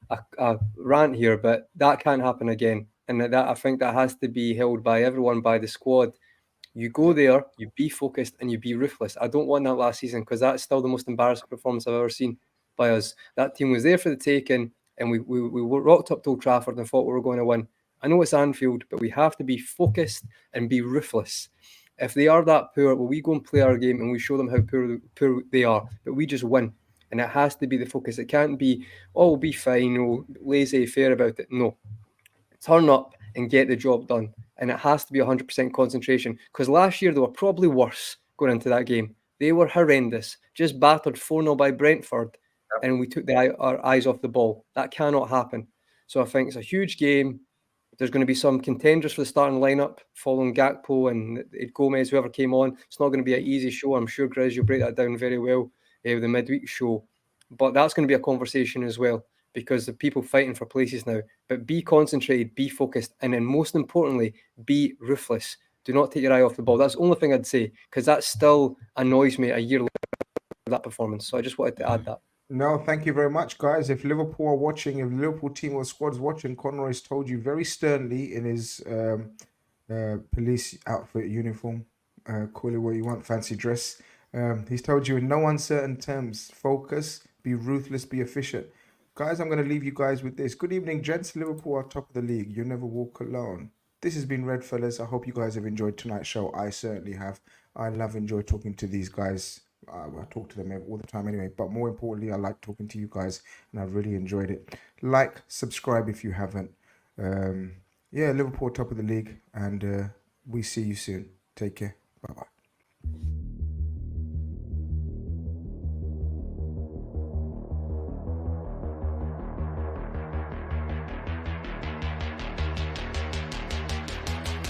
a rant here, but that can't happen again. And that I think that has to be held by everyone, by the squad. You go there, you be focused, and you be ruthless. I don't want that last season, because that's still the most embarrassing performance I've ever seen by us. That team was there for the taking, and we rocked up to Old Trafford and thought we were going to win. I know it's Anfield, but we have to be focused and be ruthless. If they are that poor, well, we go and play our game and we show them how poor they are, but we just win. And it has to be the focus. It can't be, oh, we'll be fine, we'll laissez-faire about it. No. Turn up and get the job done. And it has to be 100% concentration. Because last year they were probably worse going into that game. They were horrendous. Just battered 4-0 by Brentford, and we took our eyes off the ball. That cannot happen. So I think it's a huge game. There's going to be some contenders for the starting lineup following Gakpo and Gomez, whoever came on. It's not going to be an easy show. I'm sure, Grizz, you'll break that down very well with the midweek show. But that's going to be a conversation as well, because the people fighting for places now. But be concentrated, be focused, and then most importantly, be ruthless. Do not take your eye off the ball. That's the only thing I'd say, because that still annoys me a year later, that performance. So I just wanted to add that. No, thank you very much, guys. If Liverpool are watching, if the Liverpool team or squad's watching, Conroy's told you very sternly in his police outfit uniform, call it what you want, fancy dress. He's told you in no uncertain terms, focus, be ruthless, be efficient. Guys, I'm going to leave you guys with this. Good evening, gents. Liverpool are top of the league. You never walk alone. This has been Red Fellas. I hope you guys have enjoyed tonight's show. I certainly have. I enjoy talking to these guys. I talk to them all the time anyway. But more importantly, I like talking to you guys, and I've really enjoyed it. Like, subscribe if you haven't. Yeah, Liverpool top of the league, and we see you soon. Take care. Bye bye.